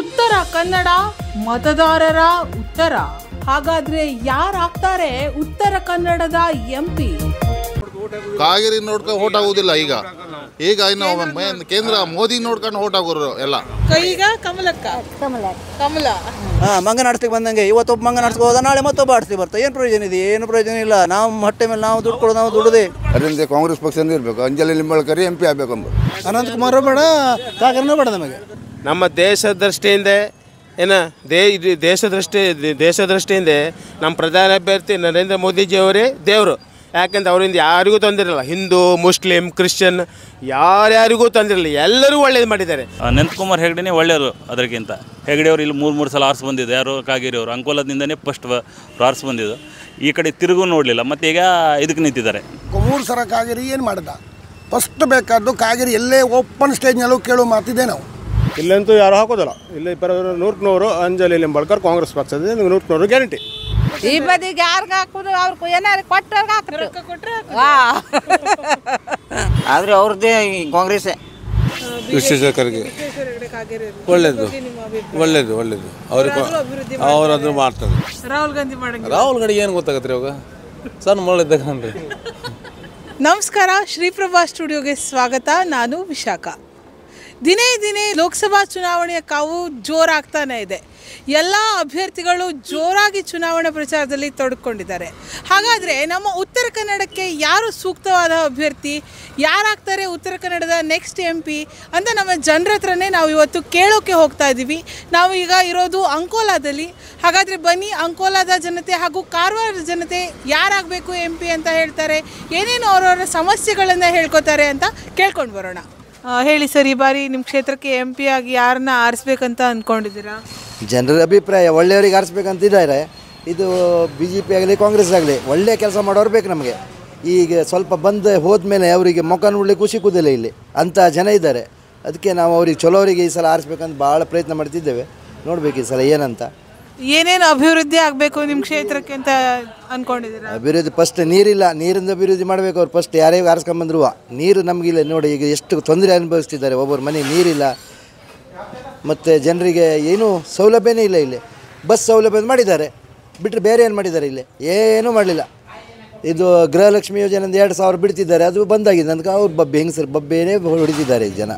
ಉತ್ತರ ಕನ್ನಡ ಮತದಾರರ ಉತ್ತರ. ಹಾಗಾದ್ರೆ ಯಾರಾಗ್ತಾರೆ ಉತ್ತರ ಕನ್ನಡದ MP? ಕಾಗೇರಿ ನೋಡ್ಕೊಂಡು ಓಟ್ ಆಗುದಿಲ್ಲ. ಈಗ ಇನ್ನು ಕೇಂದ್ರ ಮೋದಿ ನೋಡ್ಕೊಂಡು ಓಟ್ ಆಗೋರು ಎಲ್ಲ. ಈಗ ಕಮಲಕ್ಕ ಕಮಲ ಮಂಗ ನಾಡ್ಸ್ಲಿಕ್ಕೆ ಬಂದಂಗೆ ಇವತ್ತೊಬ್ಬ ಮಂಗ ನಾಡ್ಸ್ಕೊ ಹೋದ, ನಾಳೆ ಮತ್ತೊಬ್ಬ ಆಡ್ಸ್ಲಿಕ್ಕೆ ಬರ್ತಾರೆ. ಏನು ಪ್ರಯೋಜನ ಇದೆ? ಏನು ಪ್ರಯೋಜನ ಇಲ್ಲ. ನಾವು ಹೊಟ್ಟೆ ಮೇಲೆ ನಾವು ದುಡ್ಡು ಕೊಡೋದು, ನಾವು ದುಡ್ಡದೆ. ಅದರಿಂದ ಕಾಂಗ್ರೆಸ್ ಪಕ್ಷದಿಂದ ಇರಬೇಕು. ಅಂಜಲಿ ನಿಂಬಾಳ್ಕರ್ MP ಆಗಬೇಕು. ಅನಂತಕುಮಾರ್ ಬೇಡ, ಕಾಗೇರಿನೂ ಬೇಡ ನಮಗೆ. ನಮ್ಮ ದೇಶ ದೃಷ್ಟಿಯಿಂದ ದೇಶ ದೃಷ್ಟಿಯಿಂದ ನಮ್ಮ ಪ್ರಧಾನ ಅಭ್ಯರ್ಥಿ ನರೇಂದ್ರ ಮೋದಿಜಿಯವರೇ ದೇವರು. ಯಾಕೆಂದ್ರೆ ಅವರಿಂದ ಯಾರಿಗೂ ತೊಂದಿರಲ್ಲ. ಹಿಂದೂ, ಮುಸ್ಲಿಂ, ಕ್ರಿಶ್ಚಿಯನ್ ಯಾರ್ಯಾರಿಗೂ ತೊಂದಿರಲ್ಲ. ಎಲ್ಲರೂ ಒಳ್ಳೇದು ಮಾಡಿದ್ದಾರೆ. ಅನಂತಕುಮಾರ್ ಹೆಗಡೆನೇ ಒಳ್ಳೆಯವರು. ಅದಕ್ಕಿಂತ ಹೆಗಡೆಯವರು ಇಲ್ಲಿ ಮೂರು ಸಲ ಆರಿಸಿ ಬಂದಿದ್ದು. ಯಾರು ಕಾಗೇರಿ ಅವರು ಅಂಕೋಲದಿಂದನೇ ಫಸ್ಟ್ ಆರಿಸಿ ಬಂದಿದ್ದು. ಈ ಕಡೆ ತಿರುಗೂ ನೋಡಲಿಲ್ಲ. ಮತ್ತು ಈಗ ಇದಕ್ಕೆ ನಿಂತಿದ್ದಾರೆ. 3 ಸಲ ಕಾಗೇರಿ ಏನು ಮಾಡಿದ? ಫಸ್ಟ್ ಬೇಕಾದ್ದು ಕಾಗೇರಿ ಎಲ್ಲೇ ಓಪನ್ ಸ್ಟೇಜ್ನಲ್ಲೂ ಕೇಳೋ ಮಾತಿದೆ. ನಾವು ಇಲ್ಲಂತೂ ಯಾರು ಹಾಕೋದಿಲ್ಲ. ಇಲ್ಲಿ 100% ಅಂಜಲಿ ನಿಂಬಾಳ್ಕರ್ ಕಾಂಗ್ರೆಸ್ ಪಕ್ಷದಿಂದ 100% ಗ್ಯಾರಂಟಿ. ಈ ಬದಿಗೆ ಯಾರಿಗೆ ಹಾಕೋದು? ಅವ್ರು ಏನಾರು ಕೊಟ್ಟವ್ರಿಗೆ ಹಾಕ್ತಾರೆ. ಆದರೆ ಅವ್ರದ್ದೇ ಕಾಂಗ್ರೆಸ್. ವಿಶ್ವೇಶ್ವರರಿಗೆ ಒಳ್ಳೇದು ಒಳ್ಳೇದು ಒಳ್ಳೇದು ಅವರದ್ದು ಮಾಡ್ತಾರೆ. ರಾಹುಲ್ ಗಾಂಧಿ ಮಾಡಂಗಿಲ್ಲ. ರಾಹುಲ್ ಗಾಂಧಿ ಏನು ಗೊತ್ತಾಗತ್ತೆ ಇವಾಗ? ಸಣ್ಣ ಮಗಳಿದ್ದಾಗನ್ರಿ. ನಮಸ್ಕಾರ, ಶ್ರೀಪ್ರಭಾ ಸ್ಟುಡಿಯೋಗೆ ಸ್ವಾಗತ. ನಾನು ವಿಶಾಖ. ದಿನೇ ದಿನೇ ಲೋಕಸಭಾ ಚುನಾವಣೆಯ ಕಾವು ಜೋರಾಗ್ತಾನೆ ಇದೆ. ಎಲ್ಲ ಅಭ್ಯರ್ಥಿಗಳು ಜೋರಾಗಿ ಚುನಾವಣಾ ಪ್ರಚಾರದಲ್ಲಿ ತೊಡಕೊಂಡಿದ್ದಾರೆ. ಹಾಗಾದರೆ ನಮ್ಮ ಉತ್ತರ ಕನ್ನಡಕ್ಕೆ ಯಾರು ಸೂಕ್ತವಾದ ಅಭ್ಯರ್ಥಿ, ಯಾರಾಗ್ತಾರೆ ಉತ್ತರ ಕನ್ನಡದ ನೆಕ್ಸ್ಟ್ MP ಅಂತ ನಮ್ಮ ಜನರ ಹತ್ರನೇ ನಾವು ಇವತ್ತು ಕೇಳೋಕ್ಕೆ ಹೋಗ್ತಾ ಇದ್ದೀವಿ. ನಾವು ಈಗ ಇರೋದು ಅಂಕೋಲಾದಲ್ಲಿ. ಹಾಗಾದರೆ ಬನ್ನಿ, ಅಂಕೋಲಾದ ಜನತೆ ಹಾಗೂ ಕಾರವಾರದ ಜನತೆ ಯಾರಾಗಬೇಕು MP ಅಂತ ಹೇಳ್ತಾರೆ, ಏನೇನು ಅವರವರ ಸಮಸ್ಯೆಗಳನ್ನು ಹೇಳ್ಕೊತಾರೆ ಅಂತ ಕೇಳ್ಕೊಂಡು ಬರೋಣ. ಹೇಳಿ ಸರ್, ಈ ಬಾರಿ ನಿಮ್ಮ ಕ್ಷೇತ್ರಕ್ಕೆ MP ಆಗಿ ಯಾರನ್ನ ಆರಿಸ್ಬೇಕಂತ ಅಂದ್ಕೊಂಡಿದ್ದೀರಾ? ಜನರ ಅಭಿಪ್ರಾಯ ಒಳ್ಳೆಯವರಿಗೆ ಆರಿಸ್ಬೇಕಂತಿದ್ದಾರೆ. ಇದು BJP ಆಗಲಿ ಕಾಂಗ್ರೆಸ್ ಆಗಲಿ ಒಳ್ಳೆಯ ಕೆಲಸ ಮಾಡೋರು ಬೇಕು ನಮಗೆ. ಈಗ ಸ್ವಲ್ಪ ಬಂದು ಹೋದ್ಮೇಲೆ ಅವರಿಗೆ ಮುಖ ನೋಡಲಿಕ್ಕೆ ಸಿಕ್ಕುವುದಿಲ್ಲ. ಇಲ್ಲಿ ಅಂಥ ಜನ ಇದ್ದಾರೆ. ಅದಕ್ಕೆ ನಾವು ಅವ್ರಿಗೆ ಚಲೋವರಿಗೆ ಈ ಸಲ ಆರಿಸ್ಬೇಕಂತ ಭಾಳ ಪ್ರಯತ್ನ ಮಾಡ್ತಿದ್ದೇವೆ. ನೋಡ್ಬೇಕು ಈ ಸಲ ಏನಂತ. ಏನೇನು ಅಭಿವೃದ್ಧಿ ಆಗಬೇಕು ನಿಮ್ಮ ಕ್ಷೇತ್ರಕ್ಕೆ ಅಂತ ಅಂದ್ಕೊಂಡಿದ್ದೀರಾ? ಅಭಿವೃದ್ಧಿ ಫಸ್ಟ್ ನೀರಿಲ್ಲ, ನೀರಿಂದ ಅಭಿವೃದ್ಧಿ ಮಾಡಬೇಕು. ಅವ್ರು ಫಸ್ಟ್ ಯಾರೇ ಆರಿಸ್ಕೊಂಬಂದ್ರು ನೀರು ನಮಗಿಲ್ಲ. ನೋಡಿ ಈಗ ಎಷ್ಟು ತೊಂದರೆ ಅನುಭವಿಸ್ತಿದ್ದಾರೆ. ಒಬ್ಬರು ಮನೆ ನೀರಿಲ್ಲ, ಮತ್ತು ಜನರಿಗೆ ಏನೂ ಸೌಲಭ್ಯನೇ ಇಲ್ಲ. ಇಲ್ಲಿ ಬಸ್ ಸೌಲಭ್ಯ ಮಾಡಿದ್ದಾರೆ, ಬಿಟ್ಟರೆ ಬೇರೆ ಏನು ಮಾಡಿದ್ದಾರೆ? ಇಲ್ಲಿ ಏನೂ ಮಾಡಲಿಲ್ಲ. ಇದು ಗೃಹಲಕ್ಷ್ಮಿ ಯೋಜನೆ 2,000 ಬಿಡ್ತಿದ್ದಾರೆ, ಅದು ಬಂದಾಗಿದೆ. ಅದಕ್ಕೆ ಅವ್ರು ಹೆಂಗಸರು ಬಬ್ಬೇನೇ ಹೊಡಿತಿದ್ದಾರೆ ಜನ.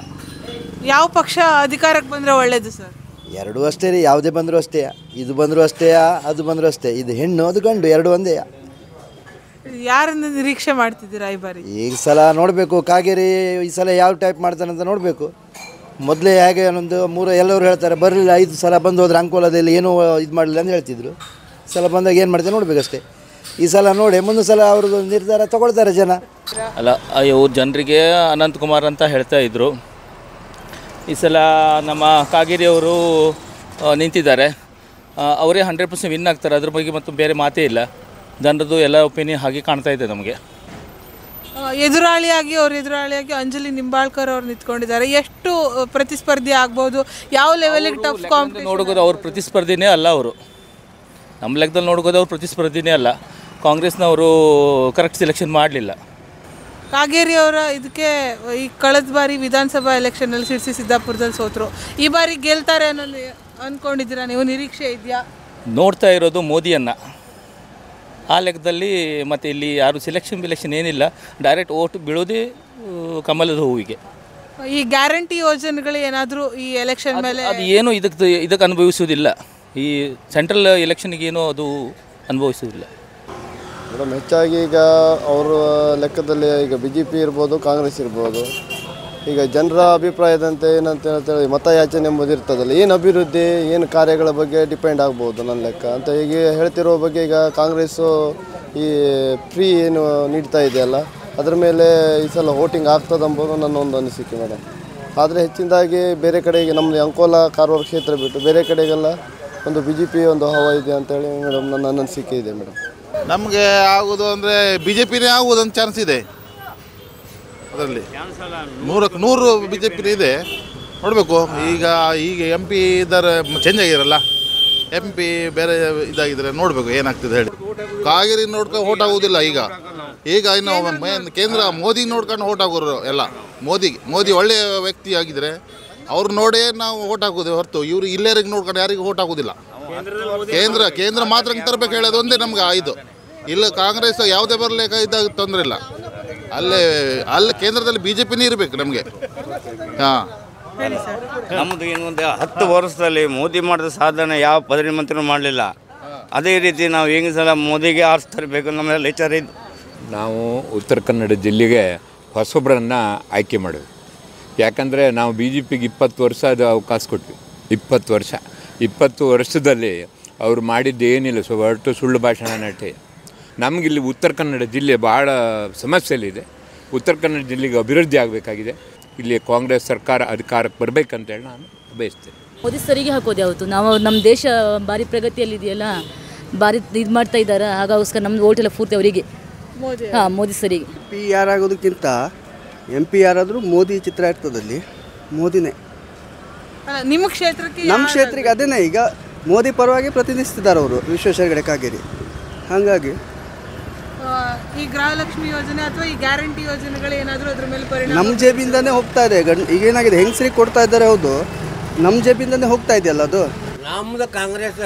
ಯಾವ ಪಕ್ಷ ಅಧಿಕಾರಕ್ಕೆ ಬಂದರೆ ಒಳ್ಳೇದು ಸರ್? ಎರಡೂ ಅಷ್ಟೇ ರೀ. ಯಾವುದೇ ಬಂದರೂ ಅಷ್ಟೇ. ಇದು ಬಂದರೂ ಅಷ್ಟೇ, ಅದು ಬಂದರೂ ಅಷ್ಟೇ. ಇದು ಹೆಣ್ಣು, ಅದು ಗಂಡು, ಎರಡು ಒಂದೇ. ಯಾರನ್ನು ನಿರೀಕ್ಷೆ ಮಾಡ್ತಿದ್ದೀರಾ ಈ ಬಾರಿ? ಈ ಸಲ ನೋಡಬೇಕು ಕಾಗೇರಿ ಈ ಸಲ ಯಾವ ಟೈಪ್ ಮಾಡ್ತಾನಂತ ನೋಡಬೇಕು. ಮೊದಲೇ ಹೇಗೆ ಒಂದು 3 ಎಲ್ಲರೂ ಹೇಳ್ತಾರೆ ಬರಲಿಲ್ಲ, 5 ಸಲ ಬಂದು ಹೋದ್ರೆ ಅಂಕೋಲದಲ್ಲಿ ಏನೂ ಇದು ಮಾಡಲಿಲ್ಲ ಅಂತ ಹೇಳ್ತಿದ್ರು. ಈ ಸಲ ಬಂದಾಗ ಏನು ಮಾಡ್ತಾರೆ ನೋಡಬೇಕಷ್ಟೇ. ಈ ಸಲ ನೋಡಿ ಮುಂದೆ ಸಲ ಅವ್ರದ್ದು ನಿರ್ಧಾರ ತಗೊಳ್ತಾರೆ ಜನ. ಅಲ್ಲ, ಇವ್ರು ಜನರಿಗೆ ಅನಂತಕುಮಾರ್ ಅಂತ ಹೇಳ್ತಾ ಇದ್ದರು. ಈ ಸಲ ನಮ್ಮ ಕಾಗೇರಿಯವರು ನಿಂತಿದ್ದಾರೆ. ಅವರೇ 100% ವಿನ್ ಆಗ್ತಾರೆ. ಅದ್ರ ಬಗ್ಗೆ ಮತ್ತು ಬೇರೆ ಮಾತೇ ಇಲ್ಲ. ಜನರದ್ದು ಎಲ್ಲ ಒಪಿನಿಯನ್ ಹಾಗೆ ಕಾಣ್ತಾ ಇದೆ ನಮಗೆ. ಎದುರಾಳಿಯಾಗಿ ಅಂಜಲಿ ನಿಂಬಾಳ್ಕರ್ ಅವ್ರು ನಿಂತ್ಕೊಂಡಿದ್ದಾರೆ. ಎಷ್ಟು ಪ್ರತಿಸ್ಪರ್ಧಿ ಆಗ್ಬೋದು? ಯಾವ ಲೆವೆಲಿಗೆ ಟಫ್ ಕಾಂಪಿಟೇಷನ್? ನೋಡ್ಬೋದು ಅವ್ರ ಪ್ರತಿಸ್ಪರ್ಧಿನೇ ಅಲ್ಲ. ಅವರು ನಮ್ಮ ಲೆಕ್ಕದಲ್ಲಿ ನೋಡ್ಬೋದು ಅವ್ರ ಪ್ರತಿಸ್ಪರ್ಧಿನೇ ಅಲ್ಲ. ಕಾಂಗ್ರೆಸ್ನವರು ಕರೆಕ್ಟ್ ಸೆಲೆಕ್ಷನ್ ಮಾಡಲಿಲ್ಲ. ಕಾಗೇರಿ ಅವರ ಇದಕ್ಕೆ ಈ ಕಳೆದ ಬಾರಿ ವಿಧಾನಸಭಾ ಎಲೆಕ್ಷನಲ್ಲಿ ಸಿರ್ಸಿ ಸಿದ್ದಾಪುರದಲ್ಲಿ ಸೋತರು. ಈ ಬಾರಿ ಗೆಲ್ತಾರೆ ಅನ್ನೋದು ಅಂದ್ಕೊಂಡಿದ್ದೀರಾ ನೀವು? ನಿರೀಕ್ಷೆ ಇದೆಯಾ? ನೋಡ್ತಾ ಇರೋದು ಮೋದಿಯನ್ನು. ಆ ಲೆಕ್ಕದಲ್ಲಿ ಮತ್ತು ಇಲ್ಲಿ ಯಾರು ಸೆಲೆಕ್ಷನ್ ಏನಿಲ್ಲ. ಡೈರೆಕ್ಟ್ ಓಟ್ ಬೀಳೋದೇ ಕಮಲದ ಹೂವಿಗೆ. ಈ ಗ್ಯಾರಂಟಿ ಯೋಜನೆಗಳು ಏನಾದರೂ ಈ ಎಲೆಕ್ಷನ್ ಮೇಲೆ ಅದು ಏನು ಇದಕ್ಕೆ ಅನುಭವಿಸುವುದಿಲ್ಲ. ಈ ಸೆಂಟ್ರಲ್ ಎಲೆಕ್ಷನ್ಗೇನು ಅದು ಅನುಭವಿಸುವುದಿಲ್ಲ ಮೇಡಮ್. ಹೆಚ್ಚಾಗಿ ಈಗ ಅವರ ಲೆಕ್ಕದಲ್ಲಿ ಈಗ BJP ಇರ್ಬೋದು, ಕಾಂಗ್ರೆಸ್ ಇರ್ಬೋದು. ಈಗ ಜನರ ಅಭಿಪ್ರಾಯದಂತೆ ಏನಂತ ಹೇಳ್ತೇವೆ, ಮತಯಾಚನೆ ಎಂಬುದು ಇರ್ತದಲ್ಲ, ಏನು ಅಭಿವೃದ್ಧಿ ಏನು ಕಾರ್ಯಗಳ ಬಗ್ಗೆ ಡಿಪೆಂಡ್ ಆಗ್ಬೋದು ನನ್ನ ಲೆಕ್ಕ ಅಂತ. ಈಗ ಹೇಳ್ತಿರೋ ಬಗ್ಗೆ ಈಗ ಕಾಂಗ್ರೆಸ್ಸು ಈ ಫ್ರೀ ಏನು ನೀಡ್ತಾ ಇದೆಯಲ್ಲ, ಅದರ ಮೇಲೆ ಈ ಸಲ ವೋಟಿಂಗ್ ಆಗ್ತದಂಬೋದು ನನ್ನ ಒಂದು ಅನಿಸಿಕೆ ಮೇಡಮ್. ಆದರೆ ಹೆಚ್ಚಿನದಾಗಿ ಬೇರೆ ಕಡೆಗೆ ನಮ್ಮದು ಅಂಕೋಲ ಕಾರವಾರ ಕ್ಷೇತ್ರ ಬಿಟ್ಟು ಬೇರೆ ಕಡೆಗೆಲ್ಲ ಒಂದು BJP ಒಂದು ಹವಾ ಇದೆ ಅಂತೇಳಿ ಮೇಡಮ್ ನನ್ನ ಅನಿಸಿಕೆ ಇದೆ ಮೇಡಮ್. ನಮಗೆ ಆಗೋದು ಅಂದರೆ BJPನೇ ಆಗುವುದೊಂದು ಚಾನ್ಸ್ ಇದೆ. ಅದರಲ್ಲಿ 100ಕ್ಕೆ 100 BJP ಇದೆ. ನೋಡಬೇಕು. ಈಗ MP ಇದ್ದಾರೆ, ಚೇಂಜ್ ಆಗಿರಲ್ಲ. MP ಬೇರೆ ಇದಾಗಿದ್ದಾರೆ, ನೋಡಬೇಕು ಏನಾಗ್ತದೆ ಹೇಳಿ. ಕಾಗೇರಿ ನೋಡ್ಕೊಂಡು ಓಟ್ ಆಗೋದಿಲ್ಲ. ಈಗ ಇನ್ನು ಕೇಂದ್ರ ಮೋದಿ ನೋಡ್ಕೊಂಡು ಓಟ್ ಆಗೋರು ಎಲ್ಲ. ಮೋದಿ ಒಳ್ಳೆಯ ವ್ಯಕ್ತಿ ಆಗಿದ್ದರೆ ಅವ್ರು ನೋಡೇ ನಾವು ಓಟ್ ಹಾಕೋದು ಹೊರತು ಇವರು ಇಲ್ಲೇರಿಗೆ ನೋಡ್ಕೊಂಡು ಯಾರಿಗೂ ಓಟ್ ಹಾಕೋದಿಲ್ಲ. ಕೇಂದ್ರ ಮಾತ್ರ ತರಬೇಕು ಹೇಳೋದು ಒಂದೇ ನಮ್ಗೆ ಇದು. ಇಲ್ಲ ಕಾಂಗ್ರೆಸ್ ಯಾವುದೇ ಬರಲಿಕ್ಕೆ ಇದ್ದಾಗ ತೊಂದರೆ ಇಲ್ಲ. ಅಲ್ಲೇ ಕೇಂದ್ರದಲ್ಲಿ BJPನೇ ಇರಬೇಕು ನಮಗೆ. ಹಾಂ, ನಮ್ಮದು ಇನ್ನೊಂದು 10 ವರ್ಷದಲ್ಲಿ ಮೋದಿ ಮಾಡಿದ ಸಾಧನೆ ಯಾವ ಪ್ರಧಾನಮಂತ್ರಿನೂ ಮಾಡಲಿಲ್ಲ. ಅದೇ ರೀತಿ ನಾವು ಹೆಂಗೆ ಸಲ ಮೋದಿಗೆ ಆರಿಸ್ತರಬೇಕು ನಮ್ಮೆಲ್ಲ ವಿಚಾರ ಇದ್ದು. ನಾವು ಉತ್ತರ ಕನ್ನಡ ಜಿಲ್ಲೆಗೆ ಹೊಸೊಬ್ಬರನ್ನು ಆಯ್ಕೆ ಮಾಡಿದ್ವಿ. ಯಾಕಂದರೆ ನಾವು BJPಗೆ 20 ವರ್ಷ ಅದು ಅವಕಾಶ ಕೊಟ್ವಿ. 20 ವರ್ಷದಲ್ಲಿ ಅವರು ಮಾಡಿದ್ದು ಏನಿಲ್ಲ, ಹೊರಟು ಸುಳ್ಳು ಭಾಷಣ ನಟೆ. ನಮಗಿಲ್ಲಿ ಉತ್ತರ ಕನ್ನಡ ಜಿಲ್ಲೆ ಭಾಳ ಸಮಸ್ಯೆಯಲ್ಲಿದೆ. ಉತ್ತರ ಕನ್ನಡ ಜಿಲ್ಲೆಗೆ ಅಭಿವೃದ್ಧಿ ಆಗಬೇಕಾಗಿದೆ. ಇಲ್ಲಿ ಕಾಂಗ್ರೆಸ್ ಸರ್ಕಾರ ಅಧಿಕಾರಕ್ಕೆ ಬರಬೇಕಂತೇಳಿ ನಾನು ಬಯಸ್ತೇನೆ. ಮೋದಿ ಸರಿಗೆ ಹಾಕೋದು ಯಾವತ್ತು ನಾವು ನಮ್ಮ ದೇಶ ಭಾರಿ ಪ್ರಗತಿಯಲ್ಲಿದೆಯಲ್ಲ, ಭಾರಿ ಇದು ಮಾಡ್ತಾ ಇದ್ದಾರೆ. ಹಾಗೋಸ್ಕರ ನಮ್ಮದು ಓಟೆಲ್ಲ ಪೂರ್ತಿ ಅವರಿಗೆ. ಹಾಂ, ಮೋದಿ ಸರಿಗೆ. MP ಯಾರಾಗೋದಕ್ಕಿಂತ MP ಯಾರಾದರೂ ಮೋದಿ ಚಿತ್ರ ಇರ್ತದಲ್ಲಿ ಮೋದಿನೇ. ನಿಮ್ಮ ಕ್ಷೇತ್ರಕ್ಕೆ ನಮ್ಮ ಕ್ಷೇತ್ರಕ್ಕೆ ಅದೇನೇ ಈಗ ಮೋದಿ ಪರವಾಗಿ ಪ್ರತಿನಿಧಿಸ್ತಿದ್ದಾರೆ ಅವರು, ವಿಶ್ವೇಶ್ವರ ಹೆಗಡೆ ಕಾಗೇರಿ. ಹಾಗಾಗಿ ಈ ಗೃಹಲಕ್ಷ್ಮಿ ಯೋಜನೆ ಅಥವಾ ಈ ಗ್ಯಾರಂಟಿ ಯೋಜನೆಗಳು ಏನಾದರೂ ಅದ್ರ ಮೇಲೆ ಪರಿಣಾಮ ನಮ್ಮ ಜೇಬಿಂದನೇ ಹೋಗ್ತಾ ಇದೆ. ಈಗ ಏನಾಗಿದೆ, ಹೆಂಗಸರಿಗೆ ಕೊಡ್ತಾ ಇದ್ದಾರೆ, ಹೌದು, ನಮ್ಮ ಜೇಬಿಂದನೇ ಹೋಗ್ತಾ ಇದೆಯಲ್ಲ ಅದು. ನಮ್ಮದು ಕಾಂಗ್ರೆಸ್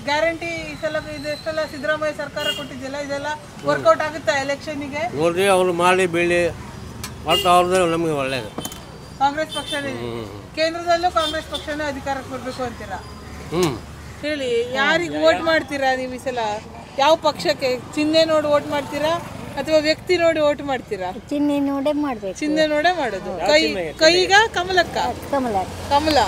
ಗ್ಯಾರಂಟಿ ಈ ಸಲ ಇದೆಷ್ಟೆಲ್ಲ ಸಿದ್ದರಾಮಯ್ಯ ಸರ್ಕಾರ ಕೊಟ್ಟಿದ್ದೆಲ್ಲ ಇದೆಲ್ಲ ವರ್ಕೌಟ್ ಆಗುತ್ತಾ ಎಲೆಕ್ಷನ್ಗೆ? ನೋಡ್ರಿ, ಅವ್ರು ಮಾಡಿ ಬೀಳಿ ಮತ್ತು ಅವ್ರದ್ದು ನಮಗೆ ಒಳ್ಳೇದು. ಕಾಂಗ್ರೆಸ್ ಪಕ್ಷನೇ ಕೇಂದ್ರದಲ್ಲೂ ಕಾಂಗ್ರೆಸ್ ಪಕ್ಷನೇ ಅಧಿಕಾರಕ್ಕೆ ಬರಬೇಕು ಅಂತೀರಾ? ಹೇಳಿ, ಯಾರಿಗೆ ವೋಟ್ ಮಾಡ್ತೀರಾ ನೀವು ಈ ಸಲ? ಯಾವ ಪಕ್ಷಕ್ಕೆ? ಚಿಹ್ನೆ ನೋಡಿ ವೋಟ್ ಮಾಡ್ತೀರಾ ಅಥವಾ ವ್ಯಕ್ತಿ ನೋಡಿ ವೋಟ್ ಮಾಡ್ತೀರಾ? ಚಿಹ್ನೆ ನೋಡೇ ಮಾಡಬೇಕು. ಚಿಹ್ನೆ ನೋಡೇ ಮಾಡೋದು. ಕೈಗ ಕಮಲಕ್ಕ? ಕಮಲ.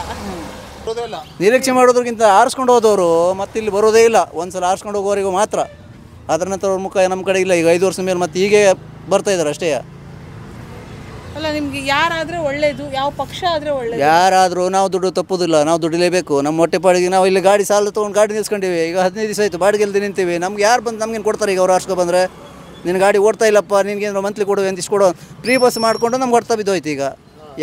ನಿರೀಕ್ಷೆ ಮಾಡೋದ್ರಕ್ಕಿಂತ ಆರಿಸ್ಕೊಂಡು ಹೋದವರು ಮತ್ತೆ ಇಲ್ಲಿ ಬರೋದೇ ಇಲ್ಲ. ಒಂದ್ಸಲ ಆರಿಸ್ಕೊಂಡು ಹೋಗೋವರೆಗೂ ಮಾತ್ರ. ಅದರ ನಂತರ ಅವ್ರ ಮುಖ ನಮ್ಮ ಕಡೆ ಇಲ್ಲ. ಈಗ 5 ವರ್ಷ ಮೇಲೆ ಮತ್ತೆ ಹೀಗೆ ಬರ್ತಾ ಇದ್ದಾರೆ ಅಷ್ಟೇ. ಅಲ್ಲ, ನಿಮ್ಗೆ ಯಾರಾದ್ರೆ ಒಳ್ಳೇದು, ಯಾವ ಪಕ್ಷ ಆದ್ರೆ ಒಳ್ಳೇದು? ಯಾರಾದರೂ ನಾವು ದುಡ್ಡು ತಪ್ಪೋದಿಲ್ಲ, ನಾವು ದುಡಿಲೇಬೇಕು. ನಮ್ಮ ಹೊಟ್ಟೆಪಾಡಿಗೆ ನಾವು ಇಲ್ಲಿ ಗಾಡಿ ಸಾಲ ತೊಗೊಂಡು ಗಾಡಿ ನಿಲ್ಸ್ಕೊಂಡಿವಿ. ಈಗ 15 ದಿವಸ ಆಯಿತು ಬಾಡಿಗೆ ಇಲ್ಲದೆ ನಿಂತೀವಿ. ನಮ್ಗೆ ಯಾರು ಬಂದು ನಮ್ಗೇನು ಕೊಡ್ತಾರೆ? ಈಗ ಅವ್ರು ಆರಿಸ್ಕೊ ಬಂದರೆ ನಿನ್ನ ಗಾಡಿ ಓಡ್ತಾ ಇಲ್ಲಪ್ಪ, ನಿನ್ಗೇನು ಮಂತ್ಲಿ ಕೊಡು ಅಂತ ಇಷ್ಟು ಕೊಡು, ಫ್ರೀ ಬಸ್ ಮಾಡಿಕೊಂಡು ನಮ್ಗೆ ಹೊಡ್ತಾ ಬಿದ್ದೋಯ್ತು. ಈಗ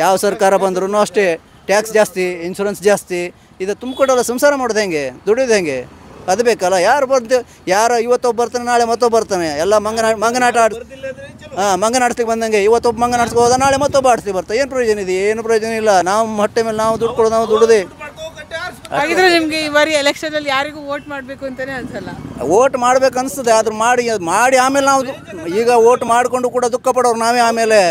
ಯಾವ ಸರ್ಕಾರ ಬಂದ್ರೂ ಅಷ್ಟೇ, ಟ್ಯಾಕ್ಸ್ ಜಾಸ್ತಿ, ಇನ್ಶೂರೆನ್ಸ್ ಜಾಸ್ತಿ. ಇದು ತುಂಬಿಕೊಡಲ್ಲ. ಸಂಸಾರ ಮಾಡೋದು ಹೆಂಗೆ? ದುಡಿಯೋದು ಹೆಂಗೆ? ಅದು ಬೇಕಲ್ಲ. ಯಾರು ಯಾರು ಇವತ್ತೊಬ್ಬ ಬರ್ತಾನೆ, ನಾಳೆ ಮತ್ತೊಬ್ಬ ಬರ್ತಾನೆ. ಎಲ್ಲ ಮಂಗನಾಟ ಮಂಗನಾಡ್ಸ್ಲಿಕ್ಕೆ ಬಂದಂಗೆ. ಇವತ್ತೊಬ್ಬ ಮಂಗನಾಡ್ಸ್ಕೊ ಹೋದ, ನಾಳೆ ಮತ್ತೊಬ್ಬ ಆಡ್ಸ್ಲಿಕ್ಕೆ ಬರ್ತಾ. ಏನು ಪ್ರಯೋಜನ ಇದೆ? ಏನು ಪ್ರಯೋಜನ ಇಲ್ಲ. ನಾವು ಹೊಟ್ಟೆ ಮೇಲೆ ನಾವು ದುಡ್ಡು ಕೊಡೋದು, ನಾವು ದುಡ್ದೇ. ಹಾಗಿದ್ರೆ ನಿಮ್ಗೆ ಈ ಬಾರಿ ಎಲೆಕ್ಷನ್ ಅಲ್ಲಿ ಯಾರಿಗೂ ವೋಟ್ ಮಾಡಬೇಕು ಅಂತಾನೆ ಅನ್ಸಲ್ಲ? ವೋಟ್ ಮಾಡ್ಬೇಕು ಅನಿಸ್ತದೆ, ಆದ್ರೂ ಮಾಡಿ ಆಮೇಲೆ ನಾವು ಈಗ ವೋಟ್ ಮಾಡಿಕೊಂಡು ಕೂಡ ದುಃಖ ಪಡೋರು ನಾವೇ. ಆಮೇಲೆ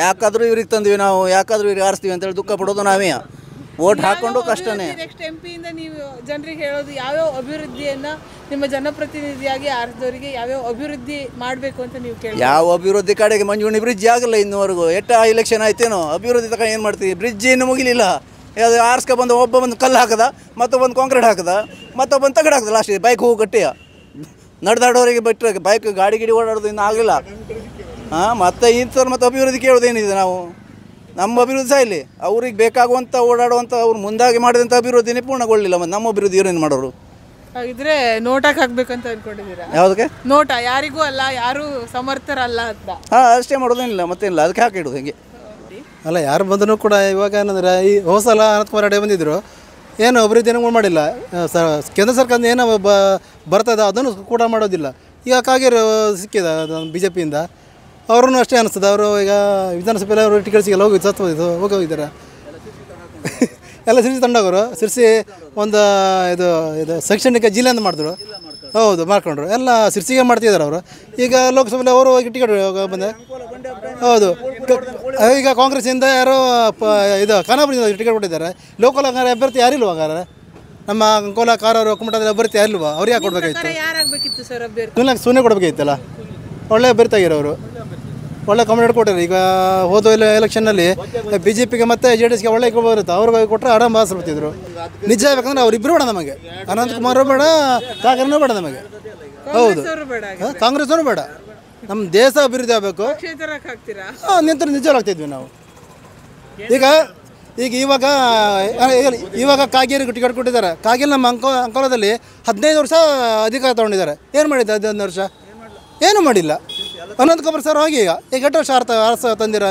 ಯಾಕಾದ್ರೂ ಇವ್ರಿಗೆ ತಂದ್ವಿ ನಾವು, ಯಾಕಾದ್ರೂ ಇವ್ರಿಗೆ ಆರಿಸ್ತೀವಿ ಅಂತೇಳಿ ದುಃಖ ಪಡೋದು ನಾವೇ. ವೋಟ್ ಹಾಕೊಂಡು ಕಷ್ಟನೇ. ನೆಕ್ಸ್ಟ್ MP ಇಂದ ನೀವು ಜನರಿಗೆ ಹೇಳೋದು ಯಾವ್ಯಾವ ಅಭಿವೃದ್ಧಿಯನ್ನ ನಿಮ್ಮ ಜನಪ್ರತಿನಿಧಿಯಾಗಿ ಆರಿಸಿದವರಿಗೆ ಯಾವ್ಯಾವ ಅಭಿವೃದ್ಧಿ ಮಾಡಬೇಕು ಅಂತ ನೀವು ಕೇಳಿ? ಯಾವ ಅಭಿವೃದ್ಧಿ ಕಡೆಗೆ ಮಂಜುಣಿ ಬ್ರಿಡ್ಜ್ ಆಗಲ್ಲ ಇನ್ನುವರೆಗೂ. ಎಲೆಕ್ಷನ್ ಆಯ್ತೇನೋ, ಅಭಿವೃದ್ಧಿ ತಗೊಂಡು ಏನು ಮಾಡ್ತೀವಿ? ಬ್ರಿಡ್ಜ್ ಇನ್ನು ಮುಗಿಲಿಲ್ಲ. ಅದು ಆರಿಸ್ಕೊ ಬಂದು ಒಬ್ಬ ಬಂದು ಕಲ್ಲು ಹಾಕದ, ಮತ್ತೊಬ್ಬಂದು ಕಾಂಕ್ರೀಟ್ ಹಾಕದ, ಮತ್ತೊಬ್ಬಂದು ತಗಡು ಹಾಕದ. ಲಾಸ್ಟ್ ಬೈಕ್ ಹೋಗಿ ಗಟ್ಟಿಯ ನಡೆದಾಡೋರಿಗೆ ಬಿಟ್ಟರೆ ಬೈಕ್ ಗಾಡಿ ಓಡಾಡೋದು ಇನ್ನೂ ಆಗಲಿಲ್ಲ. ಮತ್ತೆ ಇಂಥವ್ರು ಮತ್ತೆ ಅಭಿವೃದ್ಧಿ ಕೇಳೋದೇನಿದೆ? ನಾವು ನಮ್ಮ ಅಭಿವೃದ್ಧಿ ಸಹ ಇಲ್ಲಿ ಅವ್ರಿಗೆ ಬೇಕಾಗುವಂಥ ಓಡಾಡುವಂಥ ಅವ್ರು ಮುಂದಾಗಿ ಮಾಡಿದಂಥ ಅಭಿವೃದ್ಧಿನೇ ಪೂರ್ಣಗೊಳ್ಳಿಲ್ಲ. ಮತ್ತು ನಮ್ಮ ಅಭಿವೃದ್ಧಿ ಏನು ಮಾಡೋರು? ಹಾಗಿದ್ರೆ ನೋಟಾಕ್ ಹಾಕ್ಬೇಕಂತ ಅನ್ಕೊಂಡಿದ್ದೀರಾ? ಯಾವುದಕ್ಕೆ ನೋಟ? ಯಾರಿಗೂ ಅಲ್ಲ, ಯಾರು ಸಮರ್ಥರಲ್ಲ ಅಂತ. ಅಷ್ಟೇ ಮಾಡೋದೇನಿಲ್ಲ, ಮತ್ತೇನಿಲ್ಲ. ಅದಕ್ಕೆ ಹಾಕಿಡೋದು ಹೆಂಗೆ? ಅಲ್ಲ, ಯಾರು ಬಂದರೂ ಕೂಡ ಇವಾಗ ಏನಂದರೆ ಈ ಸಲ ಅನಂತಕುಮಾರ್ ರೆಡ್ಡಿ ಬಂದಿದ್ದರು, ಏನು ಅಭಿವೃದ್ಧಿನೂ ಮಾಡಿಲ್ಲ. ಕೇಂದ್ರ ಸರ್ಕಾರದ ಏನೋ ಬರ್ತದೆ ಅದನ್ನು ಕೂಡ ಮಾಡೋದಿಲ್ಲ. ಈಗ ಕಾಗೇರಿ ಸಿಕ್ಕಿದ BJPಯಿಂದ, ಅವ್ರೂ ಅಷ್ಟೇ ಅನಿಸ್ತದೆ. ಅವರು ಈಗ ವಿಧಾನಸಭೆಯಲ್ಲಿ ಅವರು ಟಿಕೆಟ್ ಸಿಗಲ್ಲ, ಹೋಗಿದ್ದಾರೆ ಎಲ್ಲ. ಸಿರ್ಸಿ ತಂಡವರು ಸಿರ್ಸಿ ಒಂದು ಇದು ಶೈಕ್ಷಣಿಕ ಜಿಲ್ಲೆ ಅಂತ ಮಾಡಿದ್ರು. ಹೌದು, ಮಾಡ್ಕೊಂಡ್ರು. ಎಲ್ಲ ಸಿರ್ಸಿಗೆ ಮಾಡ್ತಿದ್ದಾರೆ ಅವರು. ಈಗ ಲೋಕಸಭೆಯಲ್ಲಿ ಅವರು ಟಿಕೆಟ್ ಬಂದೆ. ಹೌದು, ಈಗ ಕಾಂಗ್ರೆಸ್ಸಿಂದ ಯಾರೋ ಇದು ಖಾನಾಪುರದಿಂದ ಟಿಕೆಟ್ ಕೊಟ್ಟಿದ್ದಾರೆ. ಲೋಕಲ್ ಅಭ್ಯರ್ಥಿ ಯಾರಿಲ್ವ? ಹಾಗಾದ್ರೆ ನಮ್ಮ ಅಂಕೋಲ ಕಾರವರು ಕುಮಟದಲ್ಲಿ ಅಭ್ಯರ್ಥಿ ಯಾರಿಲ್ವಾ? ಅವ್ರು ಯಾಕೆ ಕೊಡಬೇಕಾಗಿತ್ತು? ಯಾರಾಗಬೇಕಿತ್ತು ಸರ್ ಅಭ್ಯರ್ಥಿ? ಸುಮ್ಮನೆ ಕೊಡಬೇಕಾಗಿತ್ತಲ್ಲ. ಒಳ್ಳೆ ಅಭ್ಯರ್ಥಿ ಆಗಿರೋರು, ಒಳ್ಳೆ ಕಾಂಬಿನೇಟ್ ಕೊಟ್ಟಿದ್ದಾರೆ. ಈಗ ಹೋದ ಎಲೆಕ್ಷನ್ನಲ್ಲಿ BJPಗೆ ಮತ್ತು JDSಗೆ ಒಳ್ಳೆ ಬರುತ್ತೆ. ಅವ್ರಿಗೆ ಕೊಟ್ಟರೆ ಆರಾಮ ಬಾರಿಸ್ಬಿಡ್ತಿದ್ರು. ನಿಜ ಹೇಳ್ಬೇಕಂದ್ರೆ ಅವ್ರಿಬ್ಬರು ಬೇಡ ನಮಗೆ. ಅನಂತಕುಮಾರ್ ಬೇಡ, ಕಾಗೇರಿನೂ ಬೇಡ ನಮಗೆ. ಹೌದು, ಕಾಂಗ್ರೆಸ್ನವರು ಬೇಡ. ನಮ್ಮ ದೇಶ ಅಭಿವೃದ್ಧಿ ಆಗಬೇಕು. ನಿಜವಾಗ್ತಿದ್ವಿ ನಾವು. ಇವಾಗ ಕಾಗೇರಿಗೆ ಟಿಕೆಟ್ ಕೊಟ್ಟಿದ್ದಾರೆ. ಕಾಗೇರಿ ನಮ್ಮ ಅಂಕೋಲದಲ್ಲಿ 15 ವರ್ಷ ಅಧಿಕಾರ ತೊಗೊಂಡಿದ್ದಾರೆ. ಏನು ಮಾಡಿದ್ದೆ 15 ವರ್ಷ? ಏನೂ ಮಾಡಿಲ್ಲ. ಅನಂತಕುಮಾರ್ ಸರ್ ಹೋಗಿ ಈಗ 8 ವರ್ಷ ಅರಸ ತಂದಿರ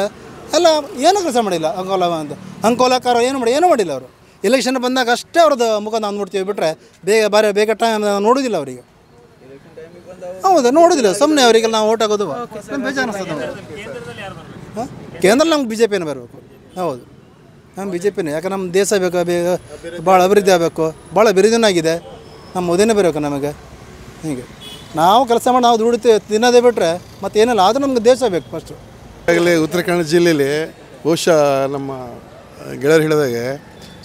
ಎಲ್ಲ ಏನೂ ಕೆಲಸ ಮಾಡಿಲ್ಲ. ಅಂಕೋಲಕಾರ ಏನೂ ಮಾಡಿಲ್ಲ ಅವರು. ಎಲೆಕ್ಷನ್ ಬಂದಾಗ ಅಷ್ಟೇ ಅವ್ರದ್ದು ಮುಖ ನಾವು ನೋಡ್ತೀವಿ, ಬಿಟ್ಟರೆ ಬೇಗ ಟೈಮ್ ನೋಡೋದಿಲ್ಲ ಅವರಿಗೆ. ಹೌದು, ನೋಡೋದಿಲ್ಲ. ಸುಮ್ಮನೆ ಅವರಿಗೆ ನಾವು ಓಟ್ ಹಾಕೋದು ಬೇಜಾರು ಅನಿಸ್ತದೆ ನಮಗೆ. ಕೇಂದ್ರದಲ್ಲಿ ನಮ್ಗೆ BJPನೇ ಬರಬೇಕು. ಹೌದು, ನಮ್ಮ ಬಿ ಜೆ ಪಿನೇ. ಯಾಕೆ ನಮ್ಮ ದೇಶ ಬೇಕು, ಭಾಳ ಅಭಿವೃದ್ಧಿ ಆಗಬೇಕು, ಭಾಳ ಬಿರುದಿನಾಗಿದೆ, ನಮ್ಮ ಮೋದಿನೇ ಬರಬೇಕು ನಮಗೆ. ಹೀಗೆ ನಾವು ಕೆಲಸ ಮಾಡಿ ನಾವು ದುಡಿತೀವಿ ತಿನ್ನೋದೇ ಬಿಟ್ಟರೆ ಮತ್ತೆ ಏನಿಲ್ಲ, ಆದರೂ ನಮ್ಗೆ ದೇಶ ಬೇಕು ಫಸ್ಟು. ಈಗಾಗಲೇ ಉತ್ತರ ಕನ್ನಡ ಜಿಲ್ಲೆಯಲ್ಲಿ ಬಹುಶಃ ನಮ್ಮ ಗೆಳೆಯರು ಹೇಳಿದಾಗೆ